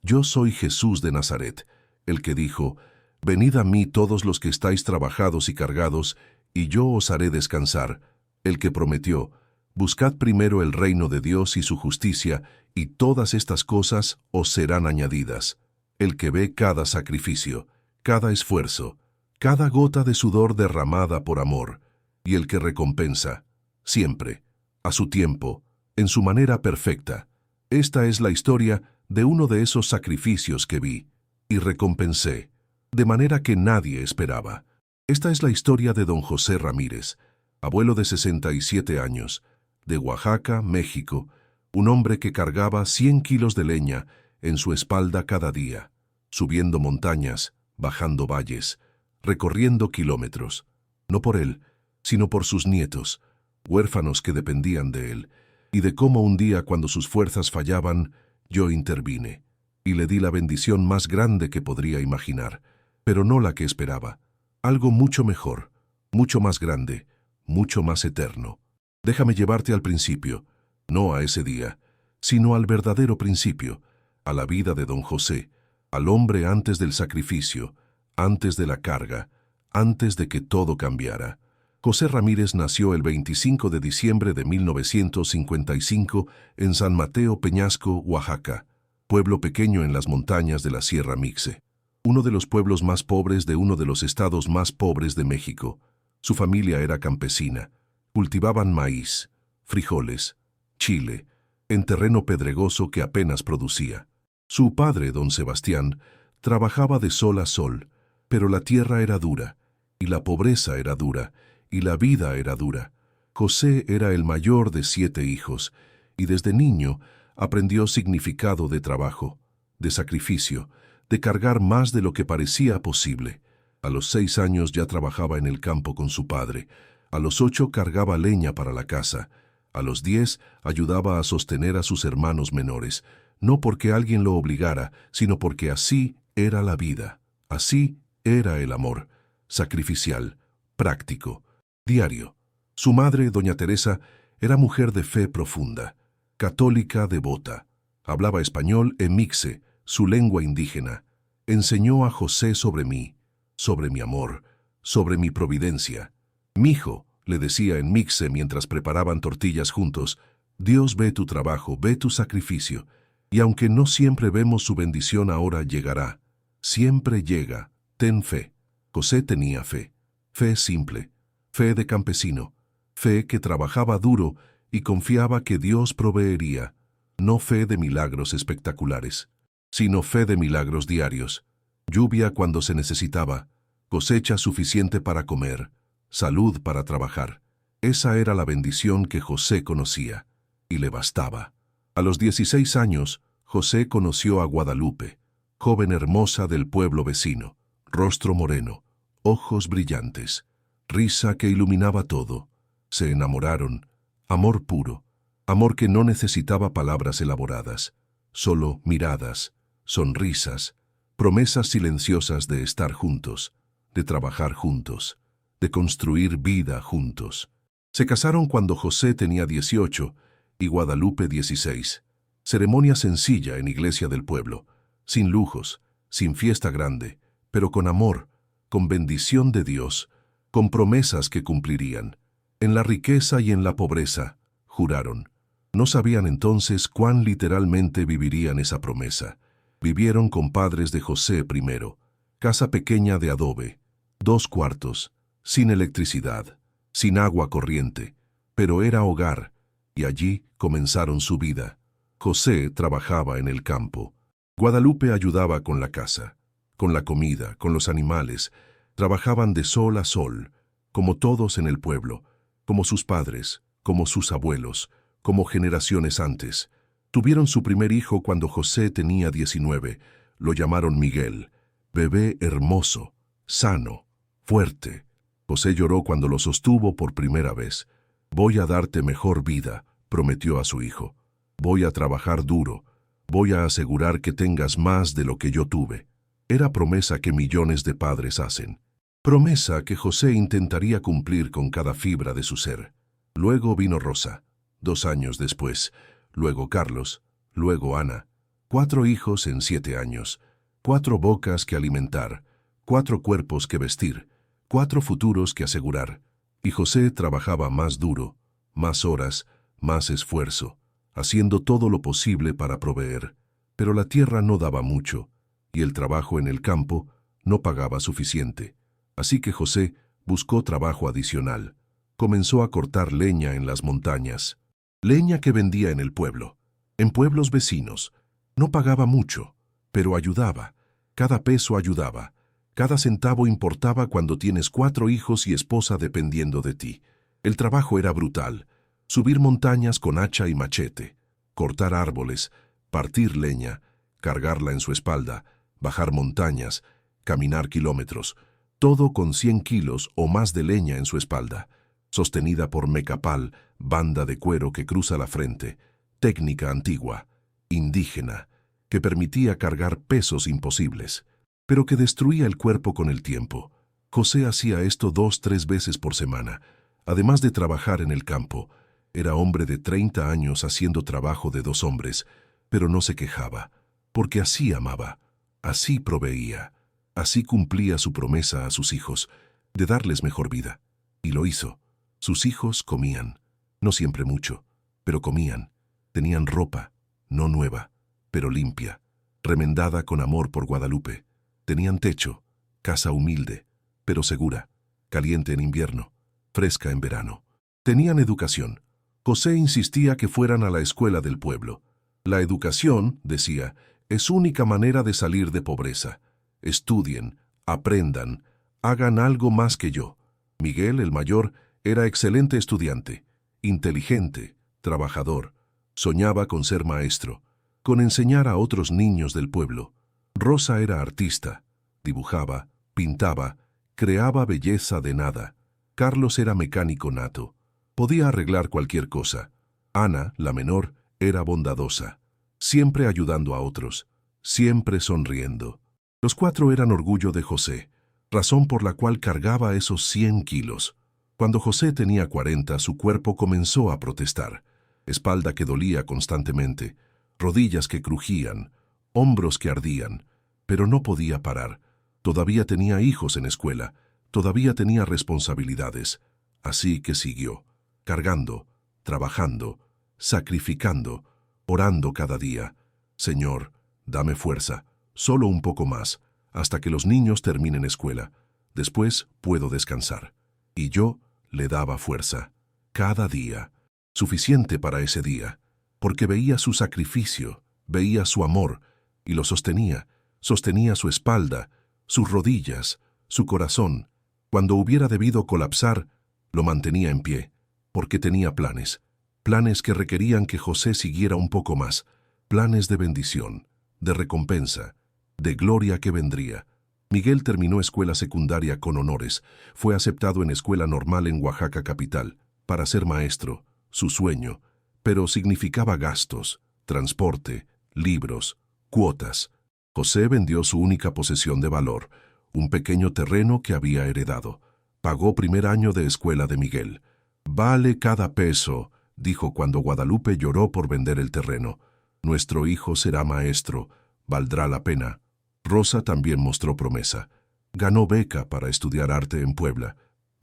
Yo soy Jesús de Nazaret, el que dijo, «Venid a mí todos los que estáis trabajados y cargados, y yo os haré descansar», el que prometió, «Buscad primero el reino de Dios y su justicia, y todas estas cosas os serán añadidas», el que ve cada sacrificio, cada esfuerzo, cada gota de sudor derramada por amor, y el que recompensa, siempre, a su tiempo, en su manera perfecta. Esta es la historia de uno de esos sacrificios que vi, y recompensé, de manera que nadie esperaba. Esta es la historia de don José Ramírez, abuelo de 67 años, de Oaxaca, México, un hombre que cargaba 100 kilos de leña en su espalda cada día, subiendo montañas, bajando valles, recorriendo kilómetros, no por él, sino por sus nietos, huérfanos que dependían de él, y de cómo un día cuando sus fuerzas fallaban, yo intervine, y le di la bendición más grande que podría imaginar, pero no la que esperaba, algo mucho mejor, mucho más grande, mucho más eterno. Déjame llevarte al principio, no a ese día, sino al verdadero principio, a la vida de don José, al hombre antes del sacrificio, antes de la carga, antes de que todo cambiara. José Ramírez nació el 25 de diciembre de 1955 en San Mateo Peñasco, Oaxaca, pueblo pequeño en las montañas de la Sierra Mixe, uno de los pueblos más pobres de uno de los estados más pobres de México. Su familia era campesina, cultivaban maíz, frijoles, chile, en terreno pedregoso que apenas producía. Su padre, don Sebastián, trabajaba de sol a sol, pero la tierra era dura, y la pobreza era dura, y la vida era dura. José era el mayor de 7 hijos, y desde niño aprendió significado de trabajo, de sacrificio, de cargar más de lo que parecía posible. A los 6 años ya trabajaba en el campo con su padre, a los 8 cargaba leña para la casa, a los 10 ayudaba a sostener a sus hermanos menores, no porque alguien lo obligara, sino porque así era la vida, así era el amor, sacrificial, práctico, diario. Su madre, doña Teresa, era mujer de fe profunda, católica devota. Hablaba español en mixe, su lengua indígena. Enseñó a José sobre mí, sobre mi amor, sobre mi providencia. «Mijo», le decía en mixe mientras preparaban tortillas juntos, «Dios ve tu trabajo, ve tu sacrificio, y aunque no siempre vemos su bendición ahora llegará. Siempre llega, ten fe». José tenía fe, fe simple, fe de campesino, fe que trabajaba duro y confiaba que Dios proveería, no fe de milagros espectaculares, sino fe de milagros diarios, lluvia cuando se necesitaba, cosecha suficiente para comer, salud para trabajar. Esa era la bendición que José conocía, y le bastaba. A los 16 años, José conoció a Guadalupe, joven hermosa del pueblo vecino, rostro moreno, ojos brillantes, risa que iluminaba todo. Se enamoraron, amor puro, amor que no necesitaba palabras elaboradas, solo miradas, sonrisas, promesas silenciosas de estar juntos, de trabajar juntos, de construir vida juntos. Se casaron cuando José tenía 18 y Guadalupe 16. Ceremonia sencilla en iglesia del pueblo, sin lujos, sin fiesta grande, pero con amor, con bendición de Dios, con promesas que cumplirían. En la riqueza y en la pobreza, juraron. No sabían entonces cuán literalmente vivirían esa promesa. Vivieron con padres de José primero, casa pequeña de adobe, 2 cuartos, sin electricidad, sin agua corriente, pero era hogar, y allí comenzaron su vida. José trabajaba en el campo. Guadalupe ayudaba con la casa, con la comida, con los animales. Trabajaban de sol a sol, como todos en el pueblo, como sus padres, como sus abuelos, como generaciones antes. Tuvieron su primer hijo cuando José tenía 19. Lo llamaron Miguel, bebé hermoso, sano, fuerte. José lloró cuando lo sostuvo por primera vez. «Voy a darte mejor vida», prometió a su hijo. «Voy a trabajar duro. Voy a asegurar que tengas más de lo que yo tuve». Era promesa que millones de padres hacen. Promesa que José intentaría cumplir con cada fibra de su ser. Luego vino Rosa, 2 años después, luego Carlos, luego Ana. 4 hijos en 7 años, 4 bocas que alimentar, 4 cuerpos que vestir, 4 futuros que asegurar. Y José trabajaba más duro, más horas, más esfuerzo, haciendo todo lo posible para proveer. Pero la tierra no daba mucho, y el trabajo en el campo no pagaba suficiente. Así que José buscó trabajo adicional. Comenzó a cortar leña en las montañas, leña que vendía en el pueblo, en pueblos vecinos. No pagaba mucho, pero ayudaba. Cada peso ayudaba. Cada centavo importaba cuando tienes 4 hijos y esposa dependiendo de ti. El trabajo era brutal. Subir montañas con hacha y machete, cortar árboles, partir leña, cargarla en su espalda, bajar montañas, caminar kilómetros, todo con 100 kilos o más de leña en su espalda, sostenida por mecapal, banda de cuero que cruza la frente, técnica antigua, indígena, que permitía cargar pesos imposibles, pero que destruía el cuerpo con el tiempo. José hacía esto 2-3 veces por semana, además de trabajar en el campo. Era hombre de 30 años haciendo trabajo de 2 hombres, pero no se quejaba, porque así amaba, así proveía, así cumplía su promesa a sus hijos, de darles mejor vida. Y lo hizo. Sus hijos comían, no siempre mucho, pero comían. Tenían ropa, no nueva, pero limpia, remendada con amor por Guadalupe. Tenían techo, casa humilde, pero segura, caliente en invierno, fresca en verano. Tenían educación. José insistía que fueran a la escuela del pueblo. La educación, decía, es única manera de salir de pobreza. Estudien, aprendan, hagan algo más que yo. Miguel, el mayor, era excelente estudiante, inteligente, trabajador. Soñaba con ser maestro, con enseñar a otros niños del pueblo. Rosa era artista, dibujaba, pintaba, creaba belleza de nada. Carlos era mecánico nato, podía arreglar cualquier cosa. Ana, la menor, era bondadosa, siempre ayudando a otros, siempre sonriendo. Los 4 eran orgullo de José, razón por la cual cargaba esos 100 kilos. Cuando José tenía 40, su cuerpo comenzó a protestar. Espalda que dolía constantemente, rodillas que crujían, hombros que ardían, pero no podía parar. Todavía tenía hijos en escuela, todavía tenía responsabilidades. Así que siguió, cargando, trabajando, sacrificando, orando cada día. Señor, dame fuerza, solo un poco más, hasta que los niños terminen escuela. Después puedo descansar. Y yo le daba fuerza, cada día, suficiente para ese día, porque veía su sacrificio, veía su amor, y lo sostenía su espalda, sus rodillas, su corazón. Cuando hubiera debido colapsar, lo mantenía en pie, porque tenía planes, planes que requerían que José siguiera un poco más, planes de bendición, de recompensa, de gloria que vendría. Miguel terminó escuela secundaria con honores, fue aceptado en escuela normal en Oaxaca capital, para ser maestro, su sueño, pero significaba gastos, transporte, libros, cuotas. José vendió su única posesión de valor, un pequeño terreno que había heredado. Pagó primer año de escuela de Miguel. Vale cada peso, dijo cuando Guadalupe lloró por vender el terreno. Nuestro hijo será maestro, valdrá la pena. Rosa también mostró promesa. Ganó beca para estudiar arte en Puebla.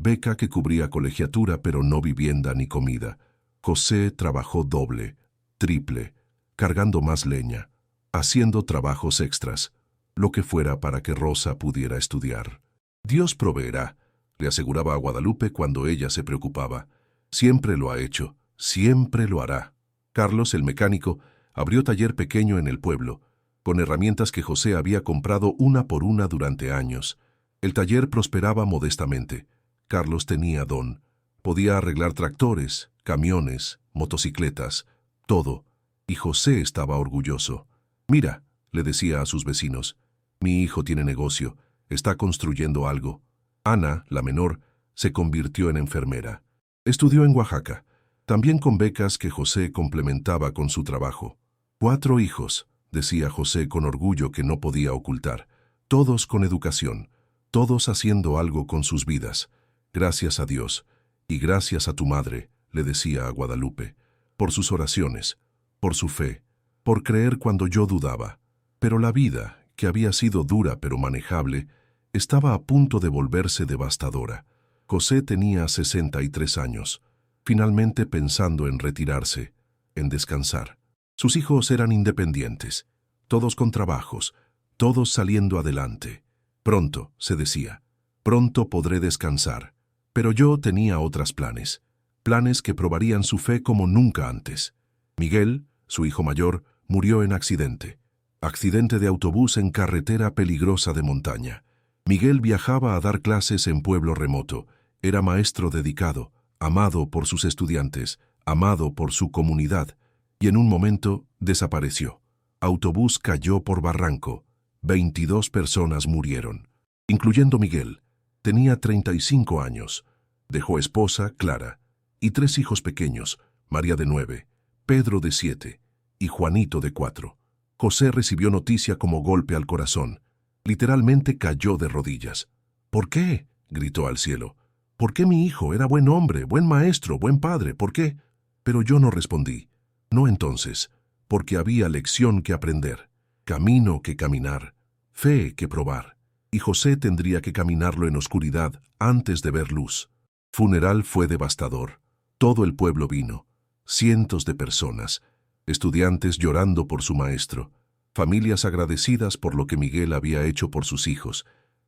Beca que cubría colegiatura pero no vivienda ni comida. José trabajó doble, triple, cargando más leña, haciendo trabajos extras, lo que fuera para que Rosa pudiera estudiar. Dios proveerá, le aseguraba a Guadalupe cuando ella se preocupaba. Siempre lo ha hecho, siempre lo hará. Carlos, el mecánico, abrió taller pequeño en el pueblo, con herramientas que José había comprado una por una durante años. El taller prosperaba modestamente. Carlos tenía don. Podía arreglar tractores, camiones, motocicletas, todo. Y José estaba orgulloso. Mira, le decía a sus vecinos, mi hijo tiene negocio, está construyendo algo. Ana, la menor, se convirtió en enfermera. Estudió en Oaxaca, también con becas que José complementaba con su trabajo. 4 hijos, decía José con orgullo que no podía ocultar, todos con educación, todos haciendo algo con sus vidas. Gracias a Dios, y gracias a tu madre, le decía a Guadalupe, por sus oraciones, por su fe, por creer cuando yo dudaba. Pero la vida, que había sido dura pero manejable, estaba a punto de volverse devastadora. José tenía 63 años, finalmente pensando en retirarse, en descansar. Sus hijos eran independientes, todos con trabajos, todos saliendo adelante. Pronto, se decía, pronto podré descansar. Pero yo tenía otros planes, planes que probarían su fe como nunca antes. Miguel, su hijo mayor, murió en accidente. Accidente de autobús en carretera peligrosa de montaña. Miguel viajaba a dar clases en pueblo remoto. Era maestro dedicado, amado por sus estudiantes, amado por su comunidad, y en un momento desapareció. Autobús cayó por barranco. 22 personas murieron, incluyendo Miguel. Tenía 35 años. Dejó esposa, Clara, y 3 hijos pequeños, María de 9, Pedro de 7 y Juanito de 4. José recibió noticia como golpe al corazón. Literalmente cayó de rodillas. ¿Por qué?, gritó al cielo. ¿Por qué mi hijo? Era buen hombre, buen maestro, buen padre. ¿Por qué? Pero yo no respondí. No entonces, porque había lección que aprender, camino que caminar, fe que probar. Y José tendría que caminarlo en oscuridad antes de ver luz. Funeral fue devastador. Todo el pueblo vino. Cientos de personas. Estudiantes llorando por su maestro. Familias agradecidas por lo que Miguel había hecho por sus hijos.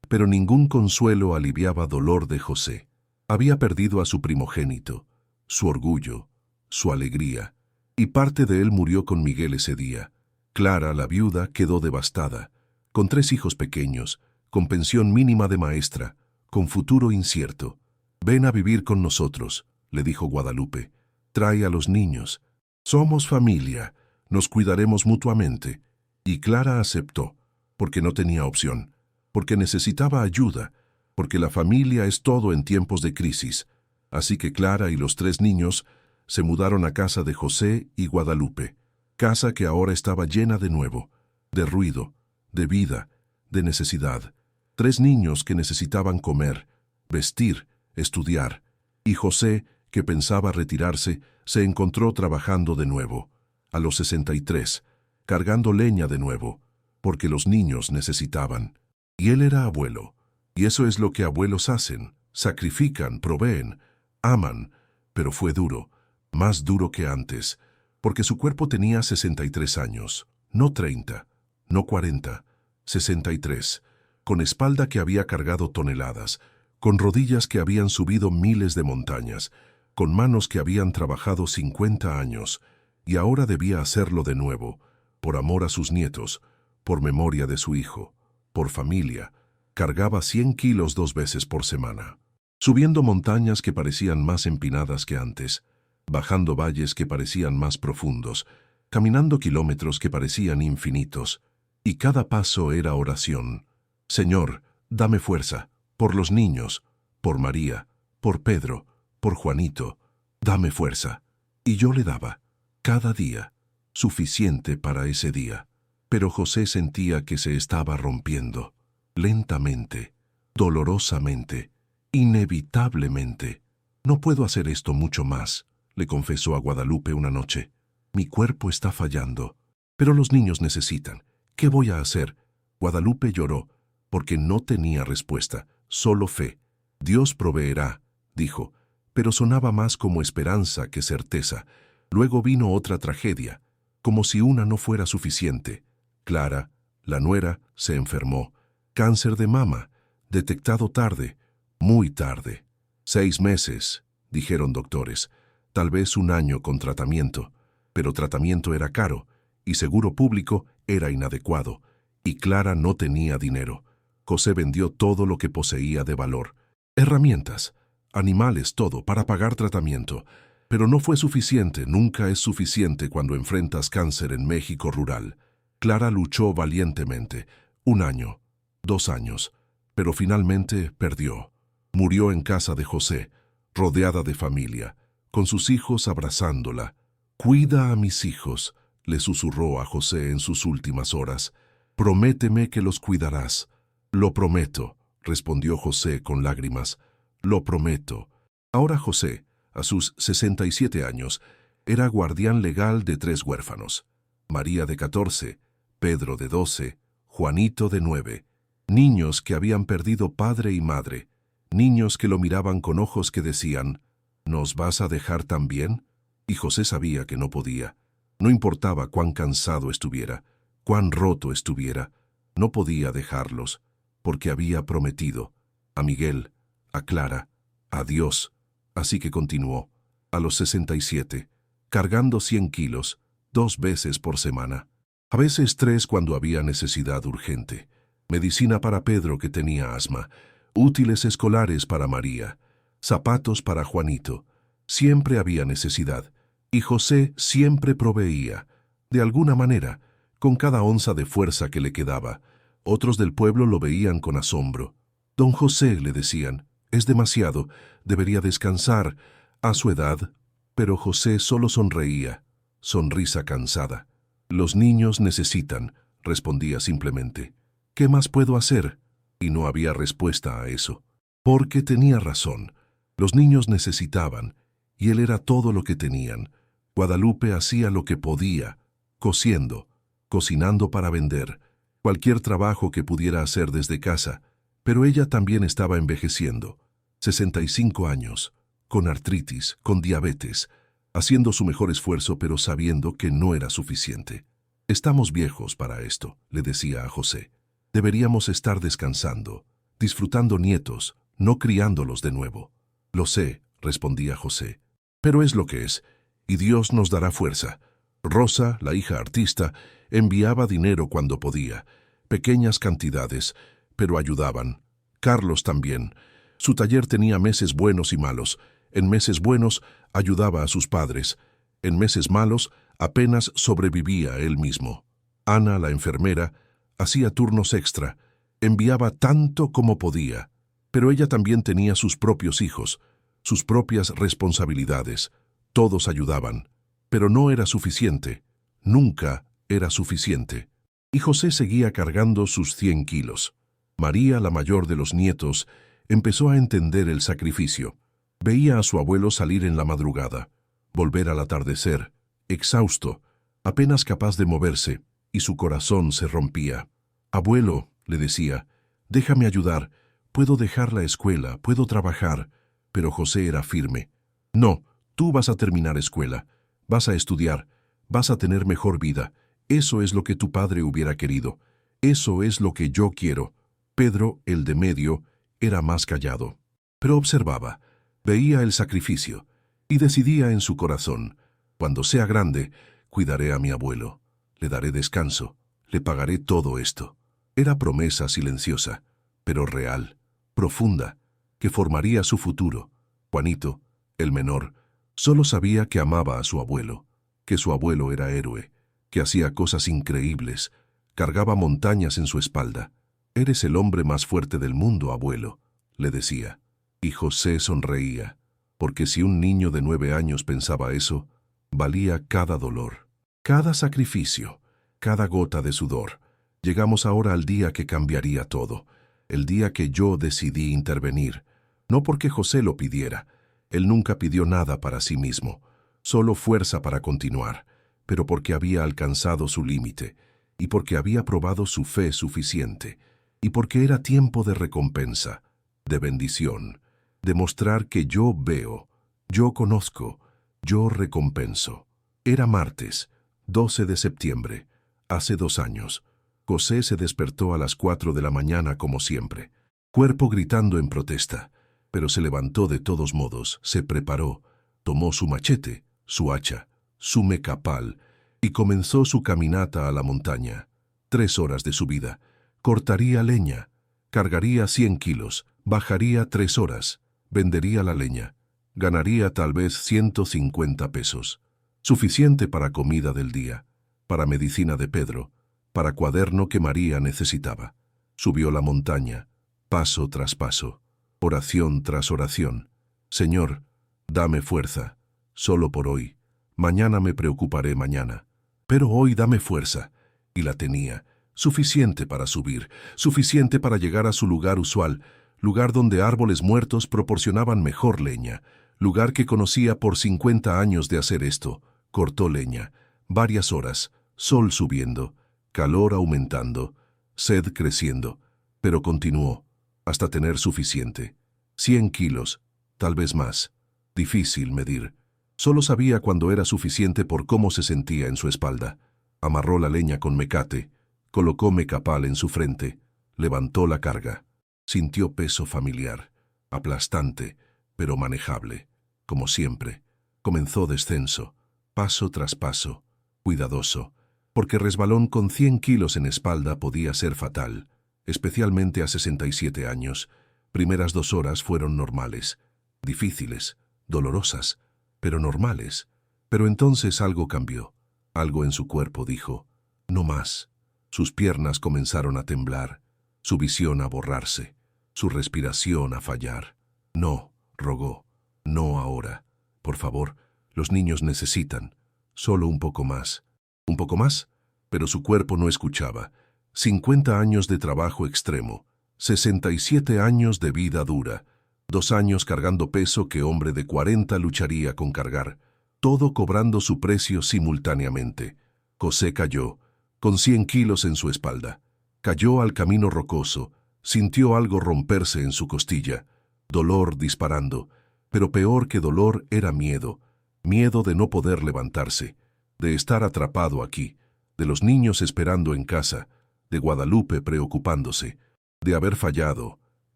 Pero ningún consuelo aliviaba dolor de José. Había perdido a su primogénito, su orgullo, su alegría. Y parte de él murió con Miguel ese día. Clara, la viuda, quedó devastada, con 3 hijos pequeños, con pensión mínima de maestra, con futuro incierto. «Ven a vivir con nosotros», le dijo Guadalupe. «Trae a los niños. Somos familia, nos cuidaremos mutuamente». Y Clara aceptó, porque no tenía opción, porque necesitaba ayuda, porque la familia es todo en tiempos de crisis. Así que Clara y los 3 niños se mudaron a casa de José y Guadalupe, casa que ahora estaba llena de nuevo, de ruido, de vida, de necesidad. 3 niños que necesitaban comer, vestir, estudiar, y José, que pensaba retirarse, se encontró trabajando de nuevo, a los 63, cargando leña de nuevo, porque los niños necesitaban. Y él era abuelo, y eso es lo que abuelos hacen, sacrifican, proveen, aman, pero fue duro, más duro que antes, porque su cuerpo tenía 63 años, no 30, no 40, 63, con espalda que había cargado toneladas, con rodillas que habían subido miles de montañas, con manos que habían trabajado 50 años, y ahora debía hacerlo de nuevo, por amor a sus nietos, por memoria de su hijo, por familia. Cargaba 100 kilos 2 veces por semana, subiendo montañas que parecían más empinadas que antes, bajando valles que parecían más profundos, caminando kilómetros que parecían infinitos, y cada paso era oración. «Señor, dame fuerza, por los niños, por María, por Pedro, por Juanito, dame fuerza». Y yo le daba, cada día, suficiente para ese día. Pero José sentía que se estaba rompiendo, lentamente, dolorosamente, inevitablemente. «No puedo hacer esto mucho más», le confesó a Guadalupe una noche. «Mi cuerpo está fallando, pero los niños necesitan. ¿Qué voy a hacer?» Guadalupe lloró, porque no tenía respuesta, solo fe. «Dios proveerá», dijo, pero sonaba más como esperanza que certeza. Luego vino otra tragedia, como si una no fuera suficiente. Clara, la nuera, se enfermó. Cáncer de mama, detectado tarde, muy tarde. 6 meses, dijeron doctores, tal vez 1 año con tratamiento, pero tratamiento era caro y seguro público era inadecuado, y Clara no tenía dinero. José vendió todo lo que poseía de valor, herramientas, animales, todo, para pagar tratamiento. Pero no fue suficiente, nunca es suficiente cuando enfrentas cáncer en México rural. Clara luchó valientemente, 1 año, 2 años, pero finalmente perdió. Murió en casa de José, rodeada de familia, con sus hijos abrazándola. «Cuida a mis hijos», le susurró a José en sus últimas horas. «Prométeme que los cuidarás». «Lo prometo», respondió José con lágrimas. «Lo prometo». Ahora José, a sus 67 años, era guardián legal de 3 huérfanos. María de 14, Pedro de 12, Juanito de 9. Niños que habían perdido padre y madre, niños que lo miraban con ojos que decían, ¿nos vas a dejar también? Y José sabía que no podía. No importaba cuán cansado estuviera, cuán roto estuviera, no podía dejarlos, porque había prometido a Miguel, a Clara, a Dios. Así que continuó, a los 67, cargando 100 kilos, 2 veces por semana. A veces 3 cuando había necesidad urgente. Medicina para Pedro que tenía asma, útiles escolares para María, zapatos para Juanito. Siempre había necesidad, y José siempre proveía, de alguna manera, con cada onza de fuerza que le quedaba. Otros del pueblo lo veían con asombro. Don José, le decían, es demasiado, debería descansar, a su edad. Pero José solo sonreía, sonrisa cansada. Los niños necesitan, respondía simplemente. ¿Qué más puedo hacer? Y no había respuesta a eso. Porque tenía razón. Los niños necesitaban, y él era todo lo que tenían. Guadalupe hacía lo que podía, cosiendo, cocinando para vender, cualquier trabajo que pudiera hacer desde casa, pero ella también estaba envejeciendo. 65 años, con artritis, con diabetes, haciendo su mejor esfuerzo pero sabiendo que no era suficiente. Estamos viejos para esto, le decía a José. Deberíamos estar descansando, disfrutando nietos, no criándolos de nuevo. Lo sé, respondía José, pero es lo que es, y Dios nos dará fuerza. Rosa, la hija artista, enviaba dinero cuando podía, pequeñas cantidades, pero ayudaban. Carlos también. Su taller tenía meses buenos y malos. En meses buenos ayudaba a sus padres. En meses malos apenas sobrevivía él mismo. Ana, la enfermera, hacía turnos extra, enviaba tanto como podía. Pero ella también tenía sus propios hijos, sus propias responsabilidades. Todos ayudaban. Pero no era suficiente. Nunca era suficiente. Y José seguía cargando sus 100 kilos. María, la mayor de los nietos, empezó a entender el sacrificio. Veía a su abuelo salir en la madrugada, volver al atardecer, exhausto, apenas capaz de moverse, y su corazón se rompía. «Abuelo», le decía, «déjame ayudar, puedo dejar la escuela, puedo trabajar». Pero José era firme. «No, tú vas a terminar escuela, vas a estudiar, vas a tener mejor vida. Eso es lo que tu padre hubiera querido. Eso es lo que yo quiero». Pedro, el de medio, era más callado. Pero observaba, veía el sacrificio, y decidía en su corazón, cuando sea grande, cuidaré a mi abuelo, le daré descanso, le pagaré todo esto. Era promesa silenciosa, pero real, profunda, que formaría su futuro. Juanito, el menor, solo sabía que amaba a su abuelo, que su abuelo era héroe, que hacía cosas increíbles, cargaba montañas en su espalda. «Eres el hombre más fuerte del mundo, abuelo», le decía. Y José sonreía, porque si un niño de 9 años pensaba eso, valía cada dolor, cada sacrificio, cada gota de sudor. Llegamos ahora al día que cambiaría todo, el día que yo decidí intervenir, no porque José lo pidiera. Él nunca pidió nada para sí mismo, solo fuerza para continuar, pero porque había alcanzado su límite, y porque había probado su fe suficiente, y porque era tiempo de recompensa, de bendición, de mostrar que yo veo, yo conozco, yo recompenso. Era martes, 12 de septiembre, hace 2 años. José se despertó a las 4 de la mañana como siempre, cuerpo gritando en protesta, pero se levantó de todos modos, se preparó, tomó su machete, su hacha, su mecapal, y comenzó su caminata a la montaña. 3 horas de subida. Cortaría leña, cargaría 100 kilos, bajaría 3 horas, vendería la leña, ganaría tal vez 150 pesos. Suficiente para comida del día, para medicina de Pedro, para cuaderno que María necesitaba. Subió la montaña, paso tras paso, oración tras oración. «Señor, dame fuerza, solo por hoy. Mañana me preocuparé mañana. Pero hoy dame fuerza». Y la tenía. Suficiente para subir, suficiente para llegar a su lugar usual, lugar donde árboles muertos proporcionaban mejor leña, lugar que conocía por 50 años de hacer esto. Cortó leña, varias horas, sol subiendo, calor aumentando, sed creciendo, pero continuó, hasta tener suficiente. 100 kilos, tal vez más. Difícil medir. Solo sabía cuándo era suficiente por cómo se sentía en su espalda. Amarró la leña con mecate, colocó mecapal en su frente, levantó la carga. Sintió peso familiar, aplastante, pero manejable. Como siempre, comenzó descenso, paso tras paso, cuidadoso, porque resbalón con 100 kilos en espalda podía ser fatal, especialmente a 67 años. Primeras 2 horas fueron normales, difíciles, dolorosas, pero normales. Pero entonces algo cambió. Algo en su cuerpo dijo, no más. Sus piernas comenzaron a temblar, su visión a borrarse, su respiración a fallar. No, rogó, no ahora. Por favor, los niños necesitan. Solo un poco más. ¿Un poco más? Pero su cuerpo no escuchaba. 50 años de trabajo extremo, 67 años de vida dura, 2 años cargando peso que hombre de 40 lucharía con cargar, todo cobrando su precio simultáneamente. José cayó, con 100 kilos en su espalda. Cayó al camino rocoso, sintió algo romperse en su costilla, dolor disparando, pero peor que dolor era miedo, miedo de no poder levantarse, de estar atrapado aquí, de los niños esperando en casa, de Guadalupe preocupándose, de haber fallado.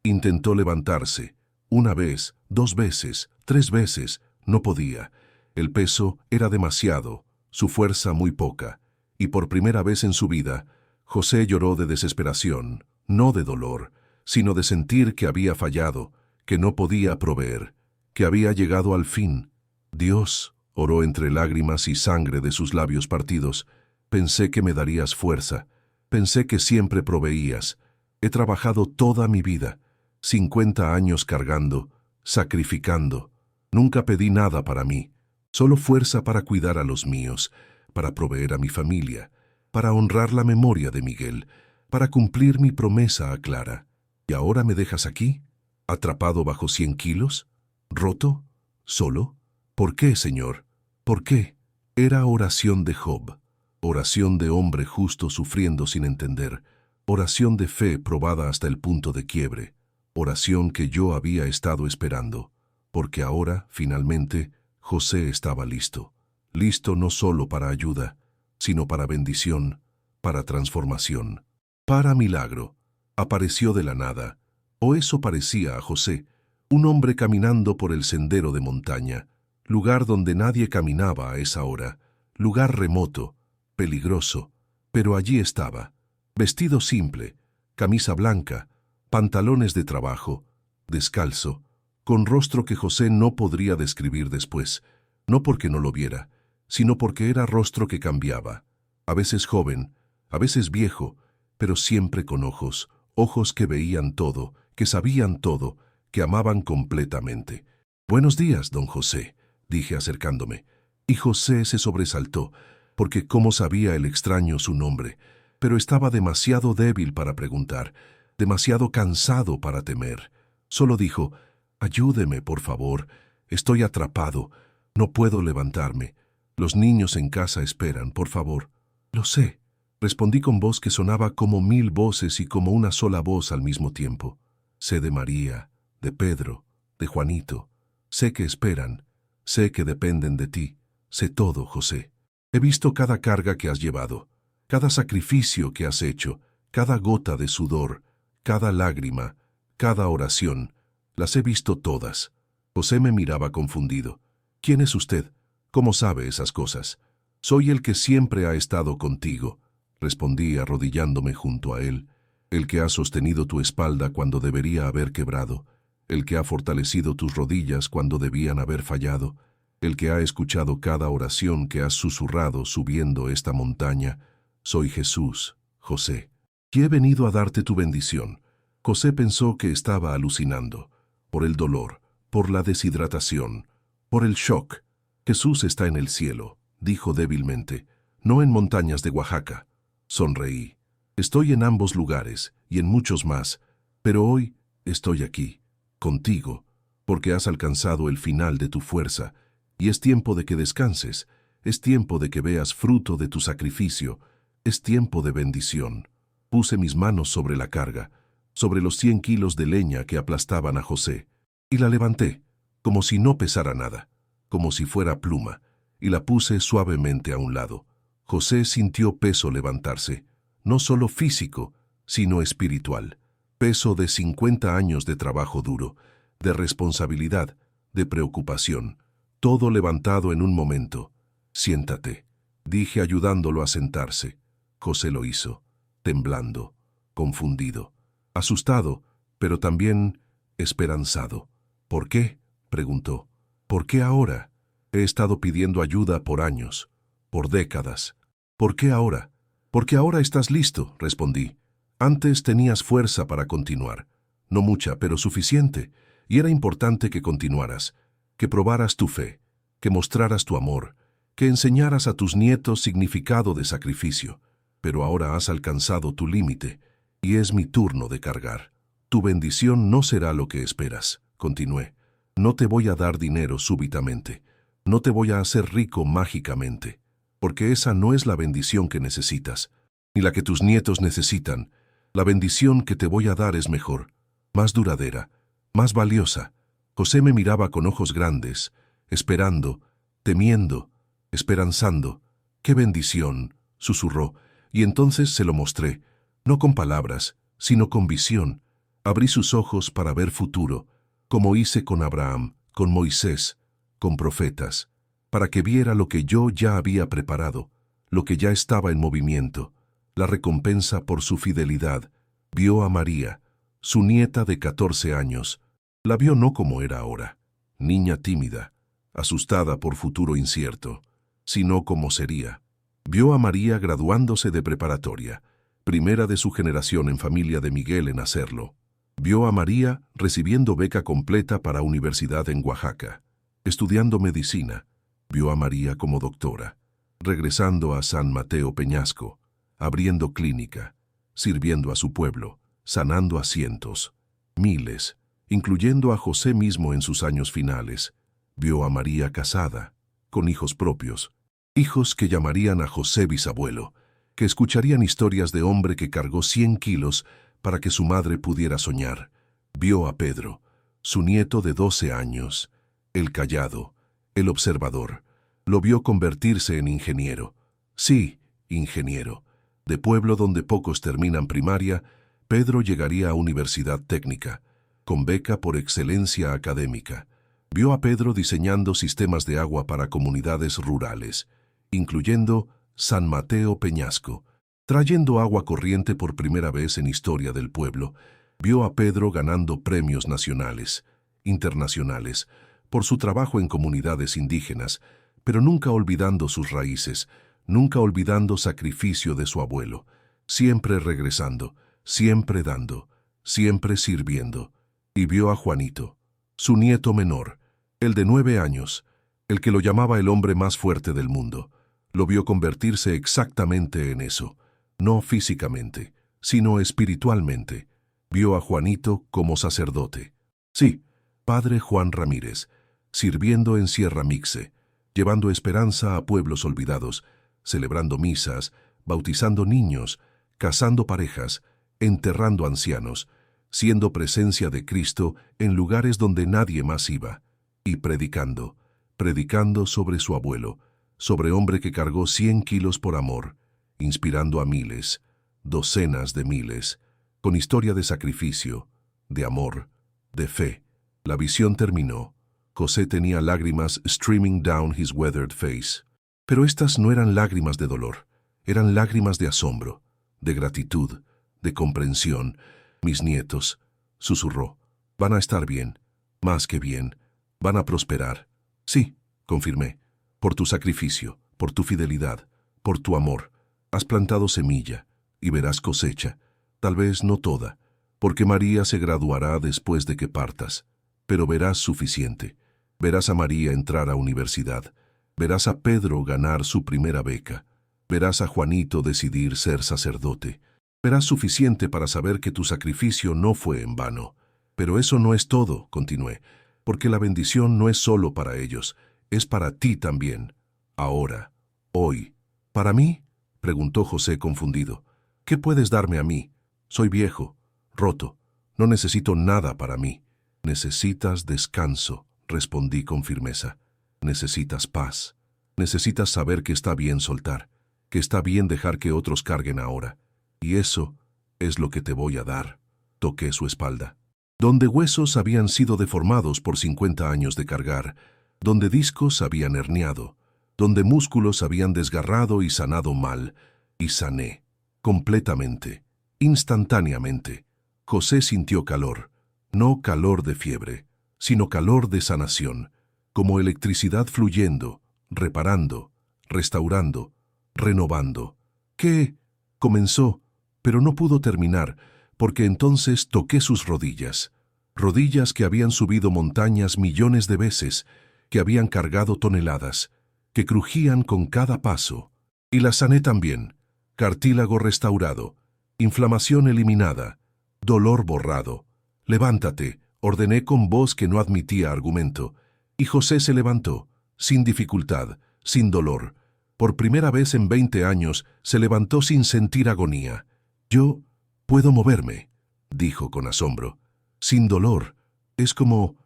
Intentó levantarse, 1 vez, 2 veces, 3 veces, no podía. El peso era demasiado, su fuerza muy poca, y por primera vez en su vida, José lloró de desesperación, no de dolor, sino de sentir que había fallado, que no podía proveer, que había llegado al fin. Dios, oró entre lágrimas y sangre de sus labios partidos, pensé que me darías fuerza, pensé que siempre proveías. He trabajado toda mi vida, 50 años cargando, sacrificando. Nunca pedí nada para mí, solo fuerza para cuidar a los míos, para proveer a mi familia, para honrar la memoria de Miguel, para cumplir mi promesa a Clara. ¿Y ahora me dejas aquí? ¿Atrapado bajo 100 kilos? ¿Roto? ¿Solo? ¿Por qué, Señor? ¿Por qué? Era oración de Job, oración de hombre justo sufriendo sin entender, oración de fe probada hasta el punto de quiebre, oración que yo había estado esperando, porque ahora, finalmente, José estaba listo. Listo no solo para ayuda, sino para bendición, para transformación, para milagro. Apareció de la nada, o eso parecía a José, un hombre caminando por el sendero de montaña, lugar donde nadie caminaba a esa hora, lugar remoto, peligroso, pero allí estaba, vestido simple, camisa blanca, pantalones de trabajo, descalzo, con rostro que José no podría describir después, no porque no lo viera, sino porque era rostro que cambiaba, a veces joven, a veces viejo, pero siempre con ojos, ojos que veían todo, que sabían todo, que amaban completamente. «Buenos días, don José», dije acercándome, y José se sobresaltó, porque cómo sabía el extraño su nombre, pero estaba demasiado débil para preguntar, demasiado cansado para temer. Solo dijo, «Ayúdeme, por favor, estoy atrapado, no puedo levantarme. Los niños en casa esperan, por favor». «Lo sé», respondí con voz que sonaba como 1000 voces y como una sola voz al mismo tiempo. «Sé de María, de Pedro, de Juanito. Sé que esperan, sé que dependen de ti. Sé todo, José. He visto cada carga que has llevado, cada sacrificio que has hecho, cada gota de sudor, cada lágrima, cada oración. Las he visto todas». José me miraba confundido. «¿Quién es usted? ¿Cómo sabe esas cosas?» «Soy el que siempre ha estado contigo», respondí arrodillándome junto a él, «el que ha sostenido tu espalda cuando debería haber quebrado, el que ha fortalecido tus rodillas cuando debían haber fallado, el que ha escuchado cada oración que has susurrado subiendo esta montaña. Soy Jesús, José, y he venido a darte tu bendición». José pensó que estaba alucinando, por el dolor, por la deshidratación, por el shock. «Jesús está en el cielo», dijo débilmente, «no en montañas de Oaxaca». Sonreí. «Estoy en ambos lugares, y en muchos más, pero hoy estoy aquí, contigo, porque has alcanzado el final de tu fuerza, y es tiempo de que descanses. Es tiempo de que veas fruto de tu sacrificio. Es tiempo de bendición. Puse mis manos sobre la carga, sobre los 100 kilos de leña que aplastaban a José, y la levanté, como si no pesara nada, como si fuera pluma, y la puse suavemente a un lado. José sintió peso levantarse, no solo físico, sino espiritual. Peso de 50 años de trabajo duro, de responsabilidad, de preocupación, todo levantado en un momento. Siéntate, dije ayudándolo a sentarse. José lo hizo, temblando, confundido, asustado, pero también esperanzado. ¿Por qué?, preguntó. ¿Por qué ahora? He estado pidiendo ayuda por años, por décadas. ¿Por qué ahora? Porque ahora estás listo, respondí. Antes tenías fuerza para continuar. No mucha, pero suficiente. Y era importante que continuaras, que probaras tu fe, que mostraras tu amor, que enseñaras a tus nietos significado de sacrificio. Pero ahora has alcanzado tu límite, y es mi turno de cargar. Tu bendición no será lo que esperas, continué. No te voy a dar dinero súbitamente. No te voy a hacer rico mágicamente, porque esa no es la bendición que necesitas, ni la que tus nietos necesitan. La bendición que te voy a dar es mejor, más duradera, más valiosa. José me miraba con ojos grandes, esperando, temiendo, esperanzando. ¡Qué bendición!, susurró, y entonces se lo mostré, no con palabras, sino con visión. Abrí sus ojos para ver futuro, como hice con Abraham, con Moisés, con profetas, para que viera lo que yo ya había preparado, lo que ya estaba en movimiento, la recompensa por su fidelidad. Vio a María, su nieta de 14 años. La vio no como era ahora, niña tímida, asustada por futuro incierto, sino como sería. Vio a María graduándose de preparatoria, primera de su generación en familia de Miguel en hacerlo. Vio a María recibiendo beca completa para universidad en Oaxaca, estudiando medicina. Vio a María como doctora, regresando a San Mateo Peñasco, abriendo clínica, sirviendo a su pueblo, sanando a cientos, miles, incluyendo a José mismo en sus años finales. Vio a María casada, con hijos propios, hijos que llamarían a José bisabuelo, que escucharían historias de hombre que cargó 100 kilos para que su madre pudiera soñar. Vio a Pedro, su nieto de 12 años, el callado, el observador. Lo vio convertirse en ingeniero. Sí, ingeniero. De pueblo donde pocos terminan primaria, Pedro llegaría a universidad técnica, con beca por excelencia académica. Vio a Pedro diseñando sistemas de agua para comunidades rurales, incluyendo San Mateo Peñasco, trayendo agua corriente por primera vez en historia del pueblo. Vio a Pedro ganando premios nacionales, internacionales, por su trabajo en comunidades indígenas, pero nunca olvidando sus raíces, nunca olvidando sacrificio de su abuelo, siempre regresando, siempre dando, siempre sirviendo. Y vio a Juanito, su nieto menor, el de 9 años, el que lo llamaba el hombre más fuerte del mundo. Lo vio convertirse exactamente en eso, no físicamente, sino espiritualmente. Vio a Juanito como sacerdote. Sí, Padre Juan Ramírez, sirviendo en Sierra Mixe, llevando esperanza a pueblos olvidados, celebrando misas, bautizando niños, casando parejas, enterrando ancianos, siendo presencia de Cristo en lugares donde nadie más iba, y predicando, predicando sobre su abuelo, sobre hombre que cargó 100 kilos por amor, inspirando a miles, docenas de miles, con historia de sacrificio, de amor, de fe. La visión terminó. José tenía lágrimas streaming down his weathered face. Pero estas no eran lágrimas de dolor, eran lágrimas de asombro, de gratitud, de comprensión. Mis nietos, susurró, van a estar bien, más que bien, van a prosperar. Sí, confirmé, por tu sacrificio, por tu fidelidad, por tu amor. Has plantado semilla y verás cosecha, tal vez no toda, porque María se graduará después de que partas, pero verás suficiente. Verás a María entrar a universidad, verás a Pedro ganar su primera beca, verás a Juanito decidir ser sacerdote. Verás suficiente para saber que tu sacrificio no fue en vano. Pero eso no es todo, continué, porque la bendición no es solo para ellos, es para ti también. Ahora, hoy. ¿Para mí? Preguntó José confundido. ¿Qué puedes darme a mí? Soy viejo, roto. No necesito nada para mí. Necesitas descanso, respondí con firmeza. Necesitas paz. Necesitas saber que está bien soltar, que está bien dejar que otros carguen ahora. Y eso es lo que te voy a dar. Toqué su espalda. Donde huesos habían sido deformados por 50 años de cargar, donde discos habían herniado, donde músculos habían desgarrado y sanado mal, y sané, completamente, instantáneamente. José sintió calor, no calor de fiebre, sino calor de sanación, como electricidad fluyendo, reparando, restaurando, renovando. ¿Qué? Comenzó, pero no pudo terminar, porque entonces toqué sus rodillas, rodillas que habían subido montañas millones de veces, que habían cargado toneladas, que crujían con cada paso. Y la sané también, cartílago restaurado, inflamación eliminada, dolor borrado. Levántate, ordené con voz que no admitía argumento, y José se levantó, sin dificultad, sin dolor. Por primera vez en 20 años se levantó sin sentir agonía. Yo puedo moverme, dijo con asombro. Sin dolor. Es como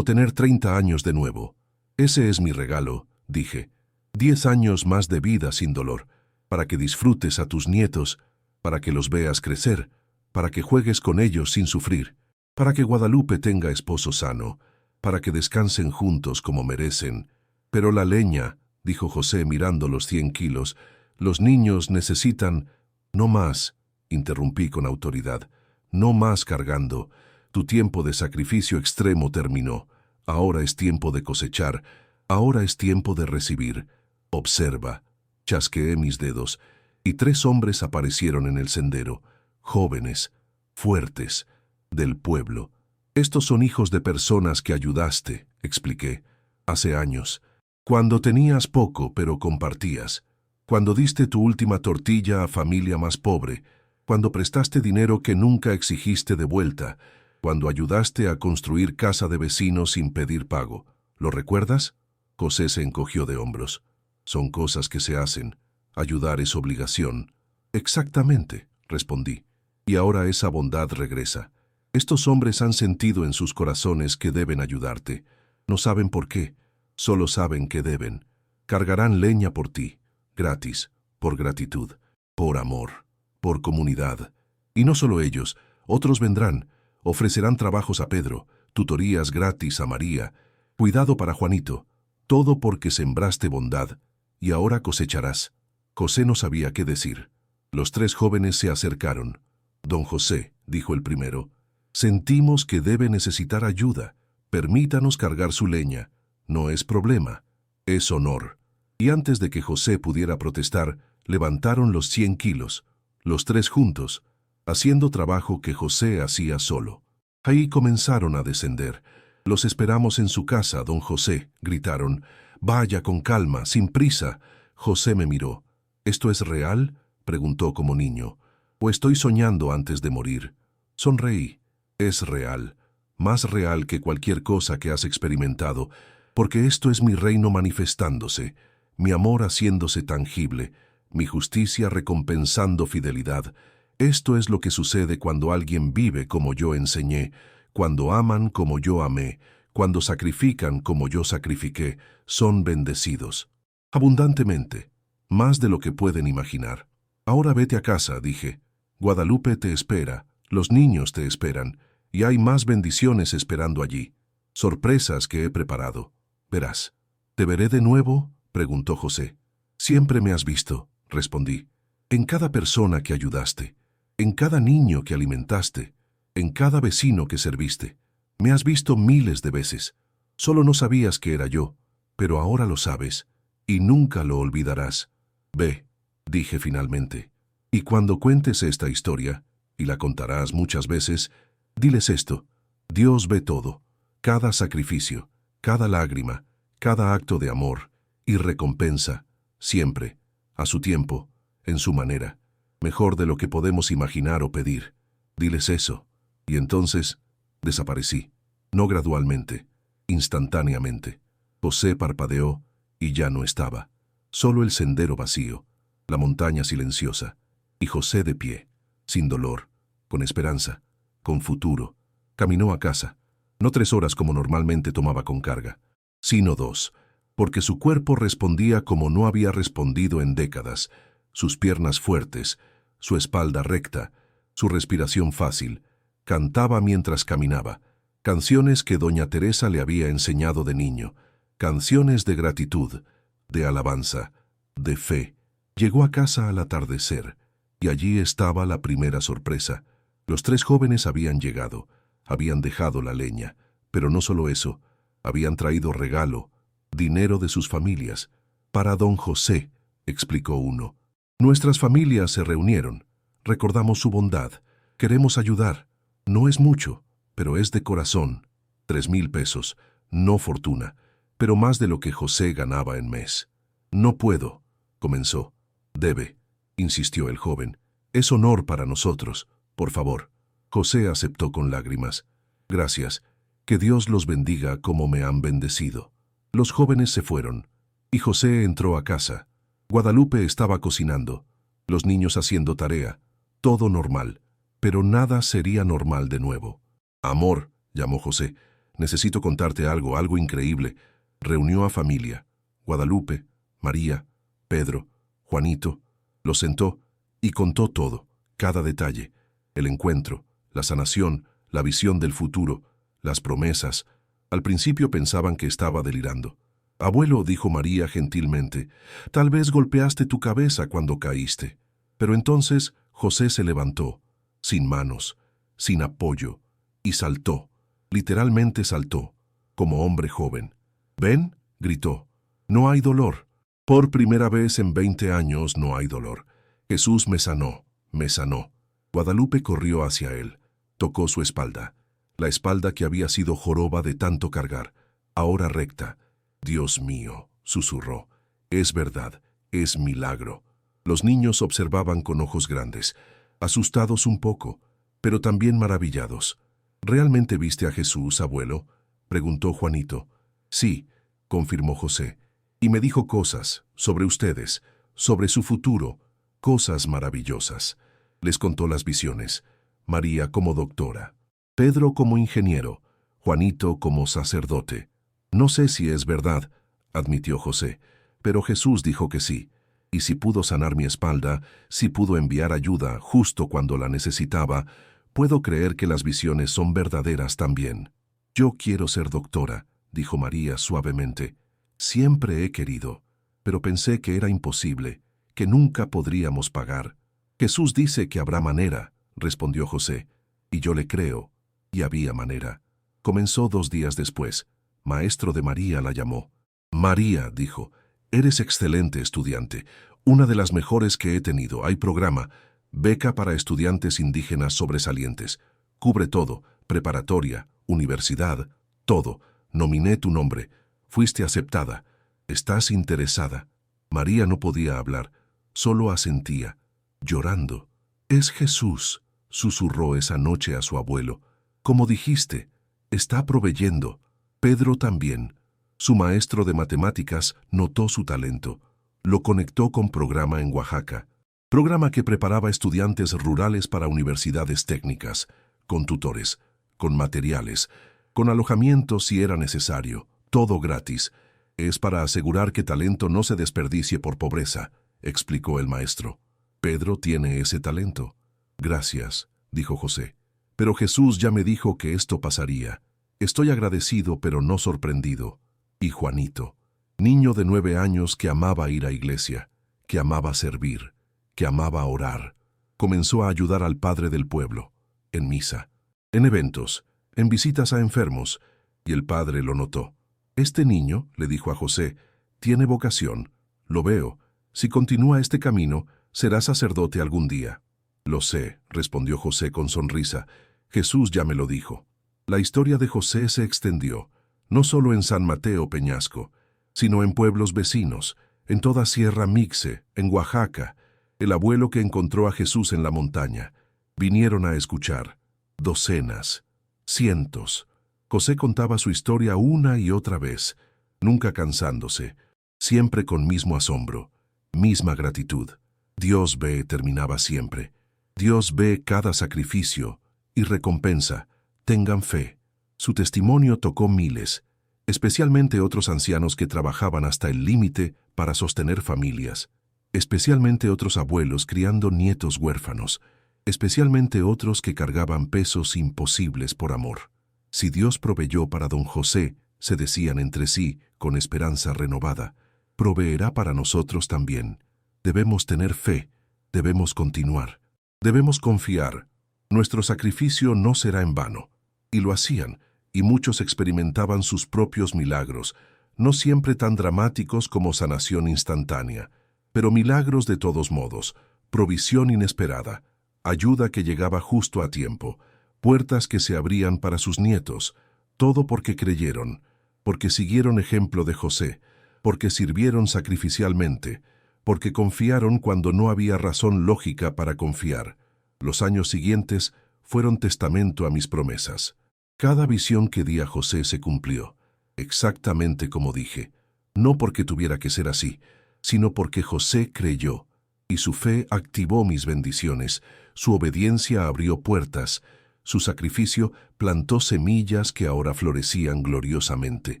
tener 30 años de nuevo. Ese es mi regalo, dije. 10 años más de vida sin dolor, para que disfrutes a tus nietos, para que los veas crecer, para que juegues con ellos sin sufrir, para que Guadalupe tenga esposo sano, para que descansen juntos como merecen. Pero la leña, dijo José mirando los 100 kilos, los niños necesitan... No más, interrumpí con autoridad, no más cargando. Tu tiempo de sacrificio extremo terminó. Ahora es tiempo de cosechar, ahora es tiempo de recibir. Observa. Chasqueé mis dedos, y 3 hombres aparecieron en el sendero, jóvenes, fuertes, del pueblo. Estos son hijos de personas que ayudaste, expliqué, hace años. Cuando tenías poco, pero compartías. Cuando diste tu última tortilla a familia más pobre. Cuando prestaste dinero que nunca exigiste de vuelta. Cuando ayudaste a construir casa de vecinos sin pedir pago. ¿Lo recuerdas? José se encogió de hombros. Son cosas que se hacen. Ayudar es obligación. Exactamente, respondí. Y ahora esa bondad regresa. Estos hombres han sentido en sus corazones que deben ayudarte. No saben por qué, solo saben que deben. Cargarán leña por ti, gratis, por gratitud, por amor, por comunidad. Y no solo ellos, otros vendrán, ofrecerán trabajos a Pedro, tutorías gratis a María, cuidado para Juanito, todo porque sembraste bondad, y ahora cosecharás. José no sabía qué decir. Los 3 jóvenes se acercaron. Don José, dijo el primero, sentimos que debe necesitar ayuda. Permítanos cargar su leña. No es problema, es honor. Y antes de que José pudiera protestar, levantaron los 100 kilos, los 3 juntos, haciendo trabajo que José hacía solo. Ahí comenzaron a descender. Los esperamos en su casa, don José, gritaron. Vaya con calma, sin prisa. José me miró. ¿Esto es real?, preguntó como niño. ¿O estoy soñando antes de morir? Sonreí. Es real, más real que cualquier cosa que has experimentado, porque esto es mi reino manifestándose, mi amor haciéndose tangible, mi justicia recompensando fidelidad. Esto es lo que sucede cuando alguien vive como yo enseñé, cuando aman como yo amé, cuando sacrifican como yo sacrifiqué, son bendecidos. Abundantemente, más de lo que pueden imaginar. Ahora vete a casa, dije. Guadalupe te espera, los niños te esperan, y hay más bendiciones esperando allí. Sorpresas que he preparado. Verás. ¿Te veré de nuevo?, preguntó José. Siempre me has visto, respondí. En cada persona que ayudaste, en cada niño que alimentaste, en cada vecino que serviste. Me has visto miles de veces. Solo no sabías que era yo, pero ahora lo sabes, y nunca lo olvidarás. Ve, dije finalmente, y cuando cuentes esta historia, y la contarás muchas veces, diles esto: Dios ve todo, cada sacrificio, cada lágrima, cada acto de amor, y recompensa, siempre, a su tiempo, en su manera, mejor de lo que podemos imaginar o pedir. Diles eso. Y entonces desaparecí, no gradualmente, instantáneamente. José parpadeó y ya no estaba. solo el sendero vacío, la montaña silenciosa, y José de pie, sin dolor, con esperanza, con futuro. Caminó a casa, no 3 horas como normalmente tomaba con carga, sino 2, porque su cuerpo respondía como no había respondido en décadas, sus piernas fuertes, su espalda recta, su respiración fácil. Cantaba mientras caminaba, canciones que doña Teresa le había enseñado de niño, canciones de gratitud, de alabanza, de fe. Llegó a casa al atardecer, y allí estaba la primera sorpresa. Los 3 jóvenes habían llegado, habían dejado la leña, pero no solo eso, habían traído regalo, dinero de sus familias. Para don José, explicó uno. Nuestras familias se reunieron, recordamos su bondad, queremos ayudar. No es mucho, pero es de corazón. 3,000 pesos, no fortuna, pero más de lo que José ganaba en mes. No puedo, comenzó. Debe, insistió el joven. Es honor para nosotros, por favor. José aceptó con lágrimas. Gracias, que Dios los bendiga como me han bendecido. Los jóvenes se fueron, y José entró a casa. Guadalupe estaba cocinando, los niños haciendo tarea, todo normal, pero nada sería normal de nuevo. Amor, llamó José, necesito contarte algo increíble. Reunió a familia, Guadalupe, María, Pedro, Juanito, los sentó y contó todo, cada detalle, el encuentro, la sanación, la visión del futuro, las promesas. Al principio pensaban que estaba delirando. Abuelo, dijo María gentilmente, tal vez golpeaste tu cabeza cuando caíste. Pero entonces José se levantó, sin manos, sin apoyo, y saltó, literalmente saltó, como hombre joven. ¿Ven?, gritó. No hay dolor. Por primera vez en 20 años no hay dolor. Jesús me sanó, me sanó. Guadalupe corrió hacia él, tocó su espalda, la espalda que había sido joroba de tanto cargar, ahora recta. Dios mío, susurró, es verdad, es milagro. Los niños observaban con ojos grandes, asustados un poco, pero también maravillados. ¿Realmente viste a Jesús, abuelo?, preguntó Juanito. Sí, confirmó José, y me dijo cosas sobre ustedes, sobre su futuro, cosas maravillosas. Les contó las visiones, María como doctora, Pedro como ingeniero, Juanito como sacerdote. No sé si es verdad, admitió José, pero Jesús dijo que sí. Y si pudo sanar mi espalda, si pudo enviar ayuda justo cuando la necesitaba, puedo creer que las visiones son verdaderas también. Yo quiero ser doctora, dijo María suavemente. Siempre he querido, pero pensé que era imposible, que nunca podríamos pagar. Jesús dice que habrá manera, respondió José, y yo le creo, y había manera. Comenzó 2 días después. Maestro de María la llamó. María, dijo, eres excelente estudiante, una de las mejores que he tenido. Hay programa, beca para estudiantes indígenas sobresalientes. Cubre todo, preparatoria, universidad, todo. Nominé tu nombre. Fuiste aceptada. ¿Estás interesada? María no podía hablar, solo asentía, llorando. Es Jesús, susurró esa noche a su abuelo. Como dijiste, está proveyendo. Pedro también. Su maestro de matemáticas notó su talento. Lo conectó con programa en Oaxaca. Programa que preparaba estudiantes rurales para universidades técnicas, con tutores, con materiales, con alojamiento si era necesario, todo gratis. Es para asegurar que talento no se desperdicie por pobreza, explicó el maestro. Pedro tiene ese talento. Gracias, dijo José. Pero Jesús ya me dijo que esto pasaría. Estoy agradecido pero no sorprendido. Y Juanito, niño de 9 años que amaba ir a iglesia, que amaba servir, que amaba orar, comenzó a ayudar al padre del pueblo, en misa, en eventos, en visitas a enfermos, y el padre lo notó. Este niño, le dijo a José, tiene vocación, lo veo. Si continúa este camino, será sacerdote algún día. Lo sé, respondió José con sonrisa. Jesús ya me lo dijo. La historia de José se extendió, no solo en San Mateo Peñasco, sino en pueblos vecinos, en toda Sierra Mixe, en Oaxaca. El abuelo que encontró a Jesús en la montaña. Vinieron a escuchar. Docenas, cientos. José contaba su historia una y otra vez, nunca cansándose. siempre con mismo asombro, misma gratitud. Dios ve, terminaba siempre. Dios ve cada sacrificio y recompensa. Tengan fe. Su testimonio tocó miles, especialmente otros ancianos que trabajaban hasta el límite para sostener familias, especialmente otros abuelos criando nietos huérfanos, especialmente otros que cargaban pesos imposibles por amor. Si Dios proveyó para don José, se decían entre sí, con esperanza renovada, proveerá para nosotros también. Debemos tener fe, debemos continuar, debemos confiar. Nuestro sacrificio no será en vano. Y lo hacían, y muchos experimentaban sus propios milagros, no siempre tan dramáticos como sanación instantánea, pero milagros de todos modos, provisión inesperada, ayuda que llegaba justo a tiempo, puertas que se abrían para sus nietos, todo porque creyeron, porque siguieron ejemplo de José, porque sirvieron sacrificialmente, porque confiaron cuando no había razón lógica para confiar. Los años siguientes fueron testamento a mis promesas. Cada visión que di a José se cumplió, exactamente como dije, no porque tuviera que ser así, sino porque José creyó, y su fe activó mis bendiciones, su obediencia abrió puertas, su sacrificio plantó semillas que ahora florecían gloriosamente.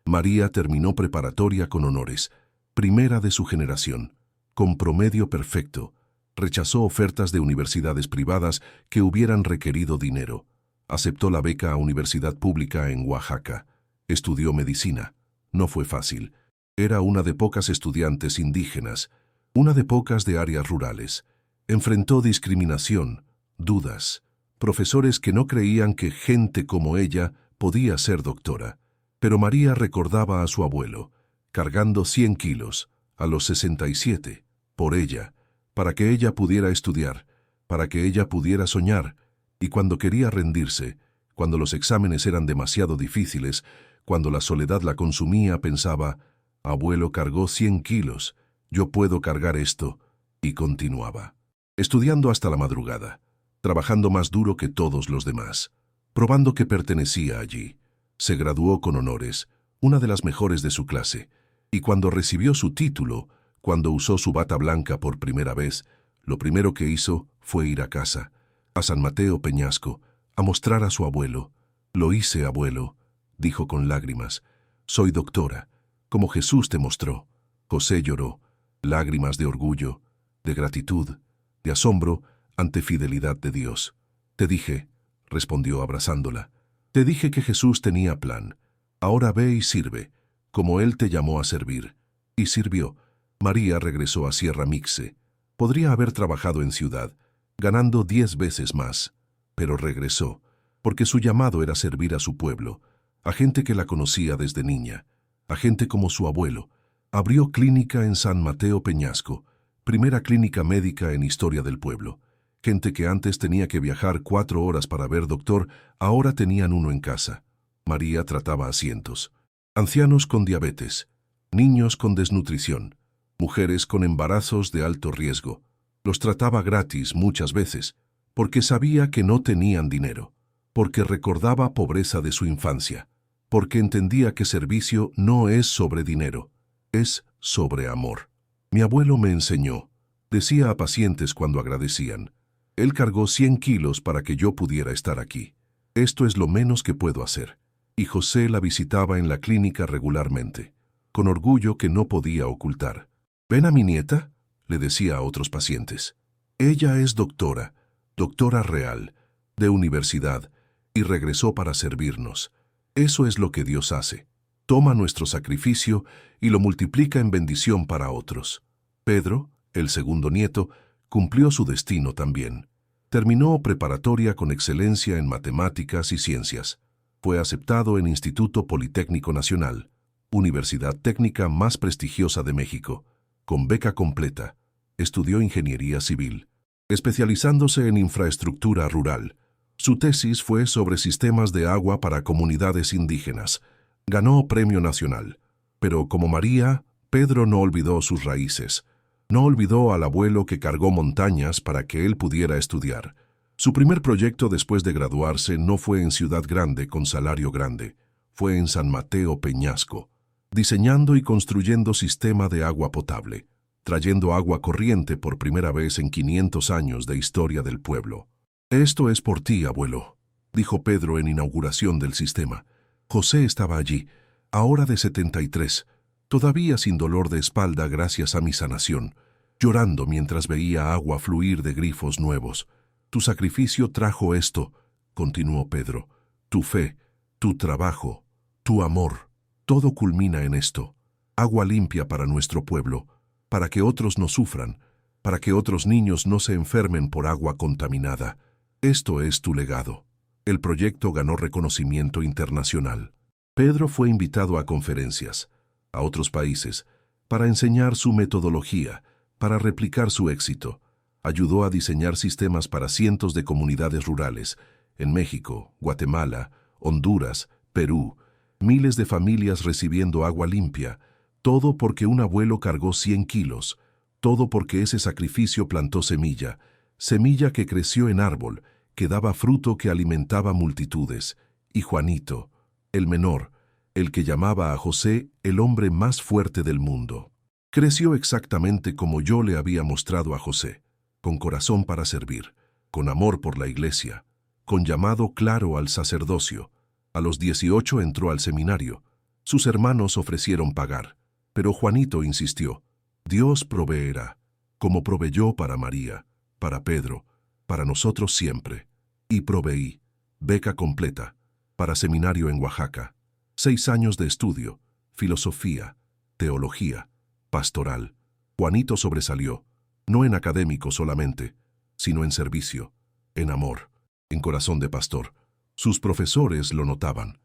María terminó preparatoria con honores, primera de su generación, con promedio perfecto. Rechazó ofertas de universidades privadas que hubieran requerido dinero. Aceptó la beca a universidad pública en Oaxaca. Estudió medicina. No fue fácil. Era una de pocas estudiantes indígenas, una de pocas de áreas rurales. Enfrentó discriminación, dudas, profesores que no creían que gente como ella podía ser doctora. Pero María recordaba a su abuelo, cargando 100 kilos, a los 67, por ella, para que ella pudiera estudiar, para que ella pudiera soñar, y cuando quería rendirse, cuando los exámenes eran demasiado difíciles, cuando la soledad la consumía, pensaba, abuelo cargó 100 kilos, yo puedo cargar esto, y continuaba. Estudiando hasta la madrugada, trabajando más duro que todos los demás, probando que pertenecía allí. Se graduó con honores, una de las mejores de su clase, y cuando recibió su título, cuando usó su bata blanca por primera vez, lo primero que hizo fue ir a casa, a San Mateo Peñasco, a mostrar a su abuelo. Lo hice, abuelo, dijo con lágrimas. Soy doctora, como Jesús te mostró. José lloró, lágrimas de orgullo, de gratitud, de asombro ante fidelidad de Dios. Te dije, respondió abrazándola, te dije que Jesús tenía plan. Ahora ve y sirve, como Él te llamó a servir. Y sirvió. María regresó a Sierra Mixe. Podría haber trabajado en ciudad, ganando 10 veces más, pero regresó, porque su llamado era servir a su pueblo, a gente que la conocía desde niña, a gente como su abuelo. Abrió clínica en San Mateo Peñasco, primera clínica médica en historia del pueblo. Gente que antes tenía que viajar 4 horas para ver doctor, ahora tenían uno en casa. María trataba a cientos. Ancianos con diabetes, niños con desnutrición, mujeres con embarazos de alto riesgo. Los trataba gratis muchas veces, porque sabía que no tenían dinero, porque recordaba pobreza de su infancia, porque entendía que servicio no es sobre dinero, es sobre amor. Mi abuelo me enseñó, decía a pacientes cuando agradecían, él cargó 100 kilos para que yo pudiera estar aquí. Esto es lo menos que puedo hacer. Y José la visitaba en la clínica regularmente, con orgullo que no podía ocultar. ¿Ven a mi nieta?, le decía a otros pacientes. Ella es doctora, doctora real, de universidad, y regresó para servirnos. Eso es lo que Dios hace. Toma nuestro sacrificio y lo multiplica en bendición para otros. Pedro, el segundo nieto, cumplió su destino también. Terminó preparatoria con excelencia en matemáticas y ciencias. Fue aceptado en Instituto Politécnico Nacional, universidad técnica más prestigiosa de México, con beca completa. Estudió ingeniería civil, especializándose en infraestructura rural. Su tesis fue sobre sistemas de agua para comunidades indígenas. Ganó premio nacional. Pero como María, Pedro no olvidó sus raíces. No olvidó al abuelo que cargó montañas para que él pudiera estudiar. Su primer proyecto después de graduarse no fue en Ciudad Grande con salario grande. Fue en San Mateo Peñasco. diseñando y construyendo sistema de agua potable, trayendo agua corriente por primera vez en 500 años de historia del pueblo. «Esto es por ti, abuelo», dijo Pedro en inauguración del sistema. José estaba allí, ahora de 73, todavía sin dolor de espalda gracias a mi sanación, llorando mientras veía agua fluir de grifos nuevos. «Tu sacrificio trajo esto», continuó Pedro. «Tu fe, tu trabajo, tu amor, todo culmina en esto. Agua limpia para nuestro pueblo, para que otros no sufran, para que otros niños no se enfermen por agua contaminada. Esto es tu legado». El proyecto ganó reconocimiento internacional. Pedro fue invitado a conferencias, a otros países, para enseñar su metodología, para replicar su éxito. Ayudó a diseñar sistemas para cientos de comunidades rurales, en México, Guatemala, Honduras, Perú, miles de familias recibiendo agua limpia, todo porque un abuelo cargó 100 kilos, todo porque ese sacrificio plantó semilla, semilla que creció en árbol, que daba fruto que alimentaba multitudes. Y Juanito, el menor, el que llamaba a José el hombre más fuerte del mundo, creció exactamente como yo le había mostrado a José, con corazón para servir, con amor por la iglesia, con llamado claro al sacerdocio. A los 18 entró al seminario. Sus hermanos ofrecieron pagar, pero Juanito insistió: «Dios proveerá, como proveyó para María, para Pedro, para nosotros siempre». Y proveí, beca completa, para seminario en Oaxaca, 6 años de estudio, filosofía, teología, pastoral. Juanito sobresalió, no en académico solamente, sino en servicio, en amor, en corazón de pastor. Sus profesores lo notaban.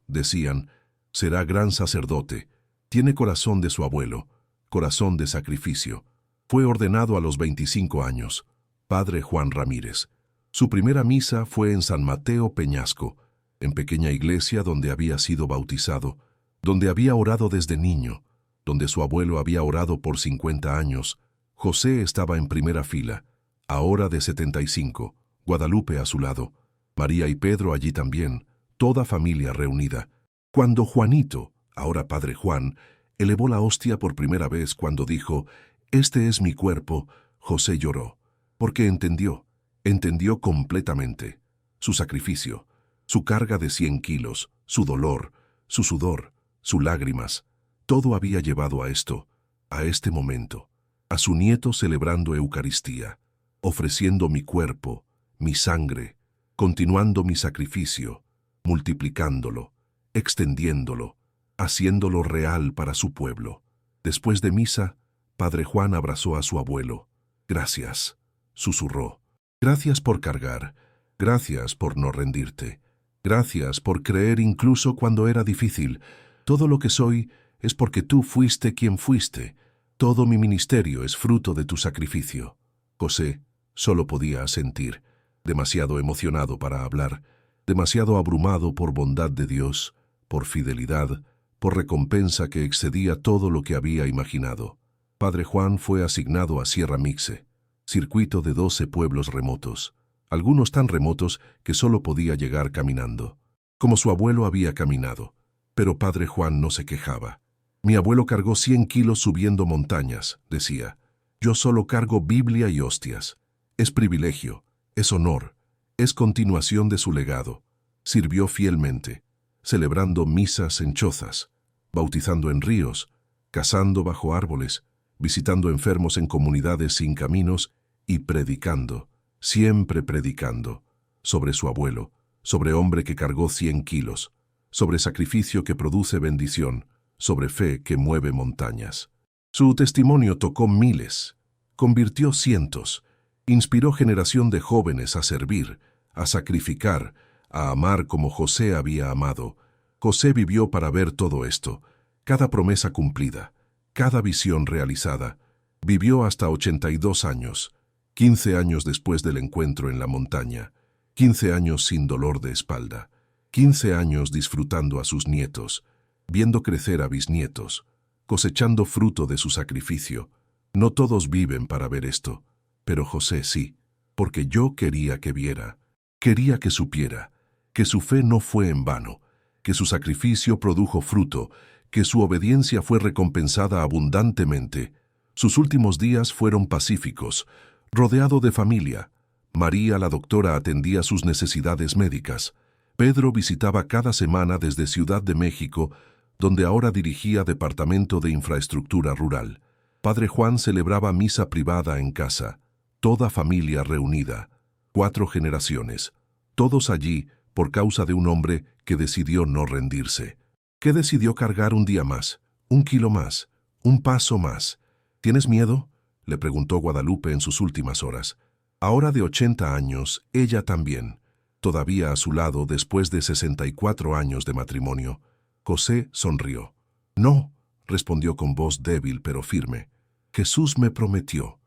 Decían, será gran sacerdote, tiene corazón de su abuelo, corazón de sacrificio. Fue ordenado a los 25 años, Padre Juan Ramírez. Su primera misa fue en San Mateo Peñasco, en pequeña iglesia donde había sido bautizado, donde había orado desde niño, donde su abuelo había orado por 50 años. José estaba en primera fila, ahora de 75, Guadalupe a su lado, María y Pedro allí también, toda familia reunida. Cuando Juanito, ahora Padre Juan, elevó la hostia por primera vez cuando dijo: «Este es mi cuerpo», José lloró, porque entendió completamente su sacrificio, su carga de 100 kilos, su dolor, su sudor, sus lágrimas. Todo había llevado a esto, a este momento, a su nieto celebrando Eucaristía, ofreciendo mi cuerpo, mi sangre, continuando mi sacrificio, multiplicándolo, extendiéndolo, haciéndolo real para su pueblo. Después de misa, Padre Juan abrazó a su abuelo. «Gracias», susurró. «Gracias por cargar, gracias por no rendirte, gracias por creer incluso cuando era difícil. Todo lo que soy es porque tú fuiste quien fuiste. Todo mi ministerio es fruto de tu sacrificio». José solo podía asentir, demasiado emocionado para hablar, demasiado abrumado por bondad de Dios, por fidelidad, por recompensa que excedía todo lo que había imaginado. Padre Juan fue asignado a Sierra Mixe, circuito de 12 pueblos remotos, algunos tan remotos que solo podía llegar caminando, como su abuelo había caminado. Pero Padre Juan no se quejaba. «Mi abuelo cargó 100 kilos subiendo montañas», decía. «Yo solo cargo Biblia y hostias. Es privilegio, es honor, es continuación de su legado». Sirvió fielmente, celebrando misas en chozas, bautizando en ríos, cazando bajo árboles, visitando enfermos en comunidades sin caminos y predicando, siempre predicando, sobre su abuelo, sobre hombre que cargó 100 kilos, sobre sacrificio que produce bendición, sobre fe que mueve montañas. Su testimonio tocó miles, convirtió cientos, inspiró generación de jóvenes a servir, a sacrificar, a amar como José había amado. José vivió para ver todo esto, cada promesa cumplida, cada visión realizada. Vivió hasta 82 años, 15 años después del encuentro en la montaña, 15 años sin dolor de espalda, 15 años disfrutando a sus nietos, viendo crecer a bisnietos, cosechando fruto de su sacrificio. No todos viven para ver esto, pero José sí, porque yo quería que viera, quería que supiera, que su fe no fue en vano, que su sacrificio produjo fruto, que su obediencia fue recompensada abundantemente. Sus últimos días fueron pacíficos, rodeado de familia. María, la doctora, atendía sus necesidades médicas. Pedro visitaba cada semana desde Ciudad de México, donde ahora dirigía Departamento de Infraestructura Rural. Padre Juan celebraba misa privada en casa, toda familia reunida, 4 generaciones, todos allí por causa de un hombre que decidió no rendirse. ¿Qué decidió cargar un día más, un kilo más, un paso más? ¿Tienes miedo?, le preguntó Guadalupe en sus últimas horas. Ahora de 80 años, ella también, todavía a su lado después de 64 años de matrimonio. José sonrió. No, respondió con voz débil pero firme. Jesús me prometió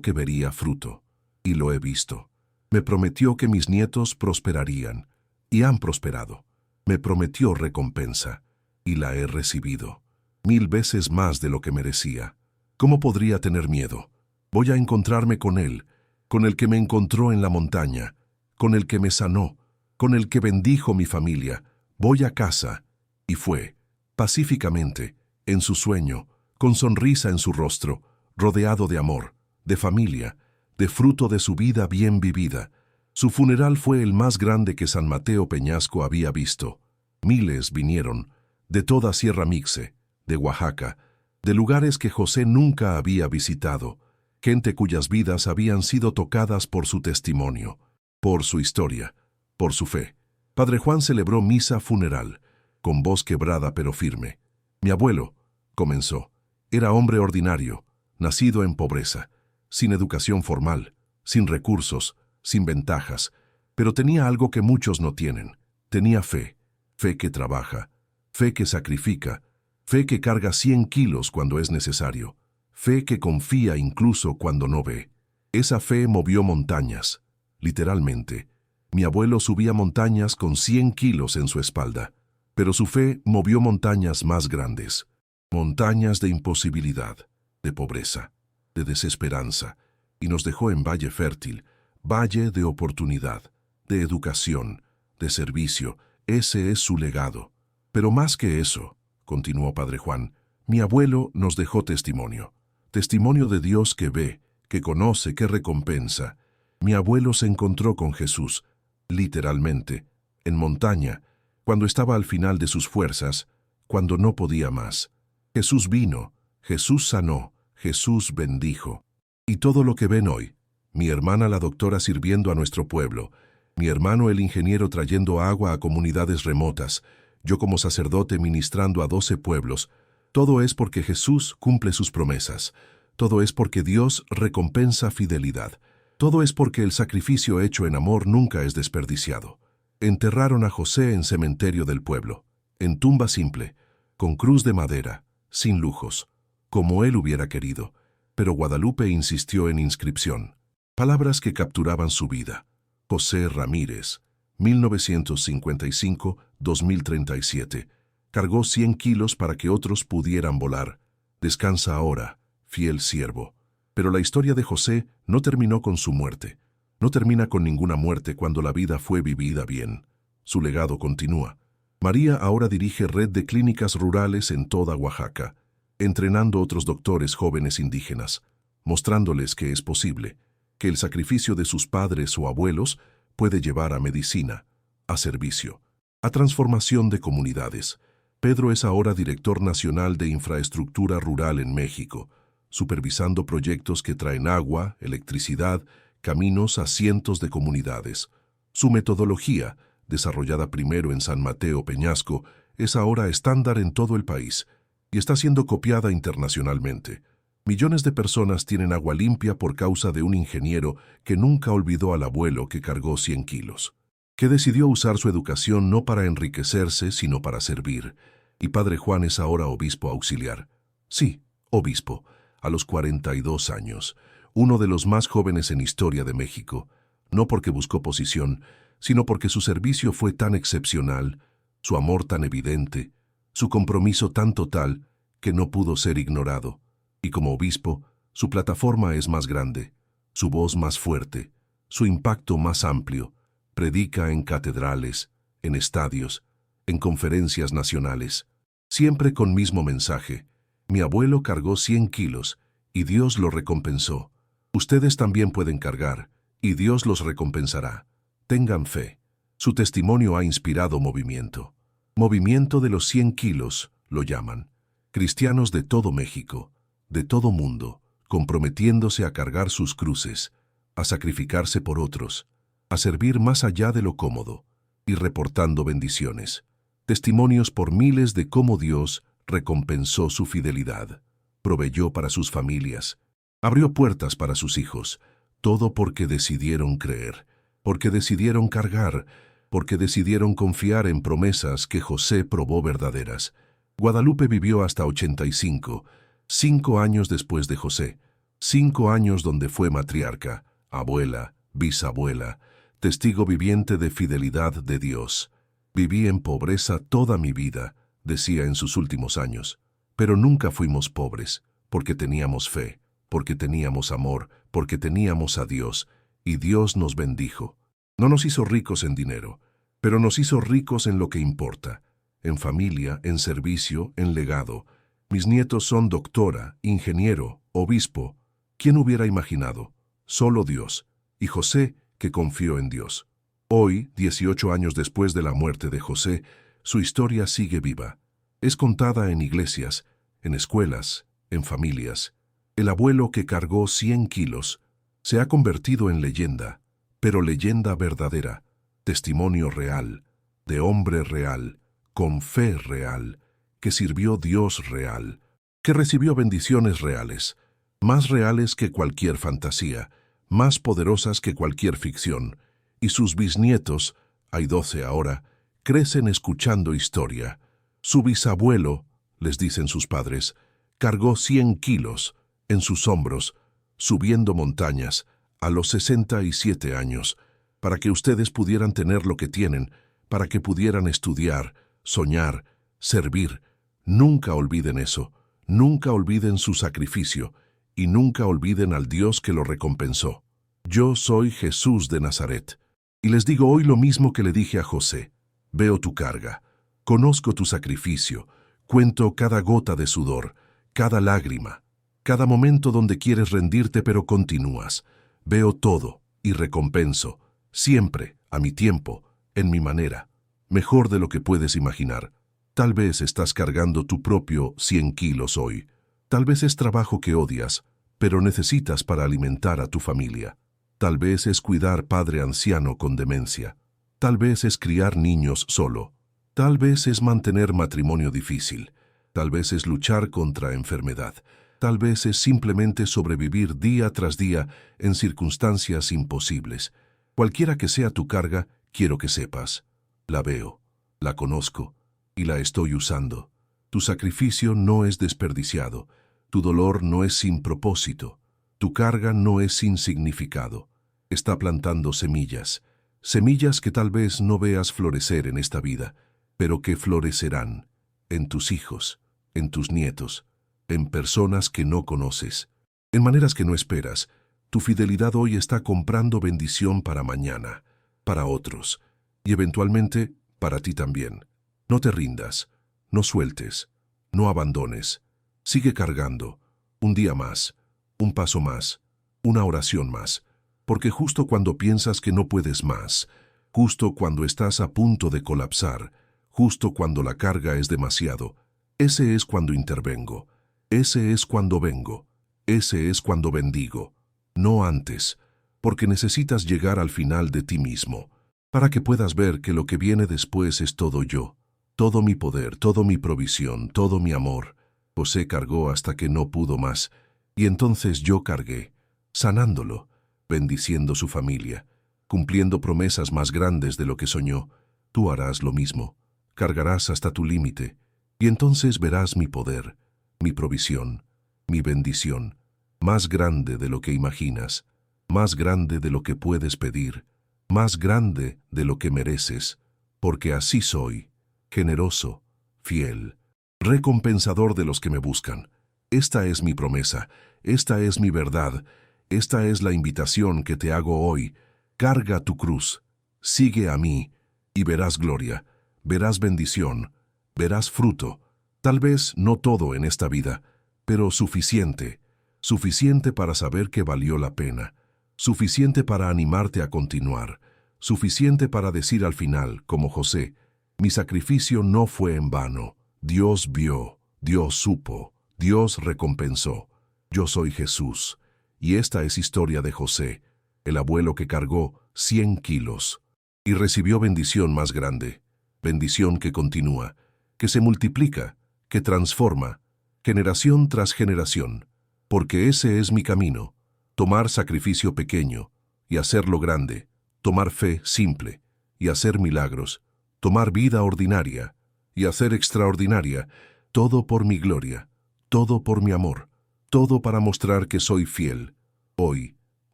que vería fruto, y lo he visto. Me prometió que mis nietos prosperarían, y han prosperado. Me prometió recompensa, y la he recibido. 1000 veces más de lo que merecía. ¿Cómo podría tener miedo? Voy a encontrarme con Él, con el que me encontró en la montaña, con el que me sanó, con el que bendijo mi familia. Voy a casa. Y fue, pacíficamente, en su sueño, con sonrisa en su rostro, rodeado de amor, de familia, de fruto de su vida bien vivida. Su funeral fue el más grande que San Mateo Peñasco había visto. Miles vinieron, de toda Sierra Mixe, de Oaxaca, de lugares que José nunca había visitado, gente cuyas vidas habían sido tocadas por su testimonio, por su historia, por su fe. Padre Juan celebró misa funeral, con voz quebrada pero firme. Mi abuelo, comenzó, era hombre ordinario, nacido en pobreza, sin educación formal, sin recursos, sin ventajas, pero tenía algo que muchos no tienen. Tenía fe, fe que trabaja, fe que sacrifica, fe que carga 100 kilos cuando es necesario, fe que confía incluso cuando no ve. Esa fe movió montañas, literalmente. Mi abuelo subía montañas con 100 kilos en su espalda, pero su fe movió montañas más grandes, montañas de imposibilidad, de pobreza, de desesperanza, y nos dejó en valle fértil, valle de oportunidad, de educación, de servicio. Ese es su legado. Pero más que eso, continuó Padre Juan, mi abuelo nos dejó testimonio. Testimonio de Dios que ve, que conoce, que recompensa. Mi abuelo se encontró con Jesús, literalmente, en montaña, cuando estaba al final de sus fuerzas, cuando no podía más. Jesús vino, Jesús sanó, Jesús bendijo. Y todo lo que ven hoy, mi hermana la doctora sirviendo a nuestro pueblo, mi hermano el ingeniero trayendo agua a comunidades remotas, yo como sacerdote ministrando a 12 pueblos, todo es porque Jesús cumple sus promesas, todo es porque Dios recompensa fidelidad, todo es porque el sacrificio hecho en amor nunca es desperdiciado. Enterraron a José en cementerio del pueblo, en tumba simple, con cruz de madera, sin lujos, como él hubiera querido, pero Guadalupe insistió en inscripción, palabras que capturaban su vida. José Ramírez, 1955-2037, cargó 100 kilos para que otros pudieran volar. Descansa ahora, fiel siervo. Pero la historia de José no terminó con su muerte. No termina con ninguna muerte cuando la vida fue vivida bien. Su legado continúa. María ahora dirige red de clínicas rurales en toda Oaxaca, entrenando otros doctores jóvenes indígenas, mostrándoles que es posible, que el sacrificio de sus padres o abuelos puede llevar a medicina, a servicio, a transformación de comunidades. Pedro es ahora director nacional de infraestructura rural en México, supervisando proyectos que traen agua, electricidad, caminos a cientos de comunidades. Su metodología, desarrollada primero en San Mateo Peñasco, es ahora estándar en todo el país y está siendo copiada internacionalmente. Millones de personas tienen agua limpia por causa de un ingeniero que nunca olvidó al abuelo que cargó 100 kilos, que decidió usar su educación no para enriquecerse, sino para servir. Y Padre Juan es ahora obispo auxiliar. Sí, obispo, a los 42 años, uno de los más jóvenes en historia de México, no porque buscó posición, sino porque su servicio fue tan excepcional, su amor tan evidente, su compromiso tan total, que no pudo ser ignorado. Y como obispo, su plataforma es más grande, su voz más fuerte, su impacto más amplio. Predica en catedrales, en estadios, en conferencias nacionales. siempre con mismo mensaje. Mi abuelo cargó 100 kilos, y Dios lo recompensó. Ustedes también pueden cargar, y Dios los recompensará. Tengan fe. Su testimonio ha inspirado movimiento. Movimiento de los 100 kilos, lo llaman. Cristianos de todo México, de todo mundo, comprometiéndose a cargar sus cruces, a sacrificarse por otros, a servir más allá de lo cómodo, y reportando bendiciones. Testimonios por miles de cómo Dios recompensó su fidelidad, proveyó para sus familias, abrió puertas para sus hijos, todo porque decidieron creer, porque decidieron cargar, porque decidieron confiar en promesas que José probó verdaderas. Guadalupe vivió hasta 85, 5 años después de José, 5 años donde fue matriarca, abuela, bisabuela, testigo viviente de fidelidad de Dios. Viví en pobreza toda mi vida, decía en sus últimos años, pero nunca fuimos pobres, porque teníamos fe, porque teníamos amor, porque teníamos a Dios, y Dios nos bendijo. No nos hizo ricos en dinero, pero nos hizo ricos en lo que importa, en familia, en servicio, en legado. Mis nietos son doctora, ingeniero, obispo. ¿Quién hubiera imaginado? Solo Dios, y José, que confió en Dios. Hoy, 18 años después de la muerte de José, su historia sigue viva. Es contada en iglesias, en escuelas, en familias. El abuelo que cargó 100 kilos se ha convertido en leyenda, pero leyenda verdadera, testimonio real, de hombre real, con fe real, que sirvió Dios real, que recibió bendiciones reales, más reales que cualquier fantasía, más poderosas que cualquier ficción, y sus bisnietos, hay 12 ahora, crecen escuchando historia. Su bisabuelo, les dicen sus padres, cargó 100 kilos en sus hombros, subiendo montañas, a los 67 años, para que ustedes pudieran tener lo que tienen, para que pudieran estudiar, soñar, servir. Nunca olviden eso, nunca olviden su sacrificio, y nunca olviden al Dios que lo recompensó. Yo soy Jesús de Nazaret, y les digo hoy lo mismo que le dije a José. Veo tu carga, conozco tu sacrificio, cuento cada gota de sudor, cada lágrima, cada momento donde quieres rendirte pero continúas. Veo todo y recompenso, siempre, a mi tiempo, en mi manera, mejor de lo que puedes imaginar. Tal vez estás cargando tu propio 100 kilos hoy. Tal vez es trabajo que odias, pero necesitas para alimentar a tu familia. Tal vez es cuidar padre anciano con demencia. Tal vez es criar niños solo. Tal vez es mantener matrimonio difícil. Tal vez es luchar contra enfermedad. Tal vez es simplemente sobrevivir día tras día en circunstancias imposibles. Cualquiera que sea tu carga, quiero que sepas. La veo, la conozco y la estoy usando. Tu sacrificio no es desperdiciado. Tu dolor no es sin propósito. Tu carga no es sin significado. Está plantando semillas. Semillas que tal vez no veas florecer en esta vida, pero que florecerán en tus hijos, en tus nietos, en personas que no conoces, en maneras que no esperas. Tu fidelidad hoy está comprando bendición para mañana, para otros, y eventualmente para ti también. No te rindas, no sueltes, no abandones. Sigue cargando, un día más, un paso más, una oración más, porque justo cuando piensas que no puedes más, justo cuando estás a punto de colapsar, justo cuando la carga es demasiado, ese es cuando intervengo, ese es cuando vengo, ese es cuando bendigo, no antes, porque necesitas llegar al final de ti mismo, para que puedas ver que lo que viene después es todo yo, todo mi poder, todo mi provisión, todo mi amor. José cargó hasta que no pudo más, y entonces yo cargué, sanándolo, bendiciendo su familia, cumpliendo promesas más grandes de lo que soñó. Tú harás lo mismo, cargarás hasta tu límite, y entonces verás mi poder, mi provisión, mi bendición, más grande de lo que imaginas, más grande de lo que puedes pedir, más grande de lo que mereces, porque así soy, generoso, fiel, recompensador de los que me buscan. Esta es mi promesa, esta es mi verdad, esta es la invitación que te hago hoy. Carga tu cruz, sigue a mí, y verás gloria, verás bendición, verás fruto, Tal vez no todo en esta vida, pero suficiente, suficiente para saber que valió la pena, suficiente para animarte a continuar, suficiente para decir al final, como José, mi sacrificio no fue en vano. Dios vio, Dios supo, Dios recompensó. Yo soy Jesús, y esta es historia de José, el abuelo que cargó 100 kilos y recibió bendición más grande, bendición que continúa, que se multiplica, que transforma, generación tras generación, porque ese es mi camino, tomar sacrificio pequeño y hacerlo grande, tomar fe simple y hacer milagros, tomar vida ordinaria y hacer extraordinaria, todo por mi gloria, todo por mi amor, todo para mostrar que soy fiel, hoy,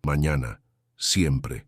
mañana, siempre.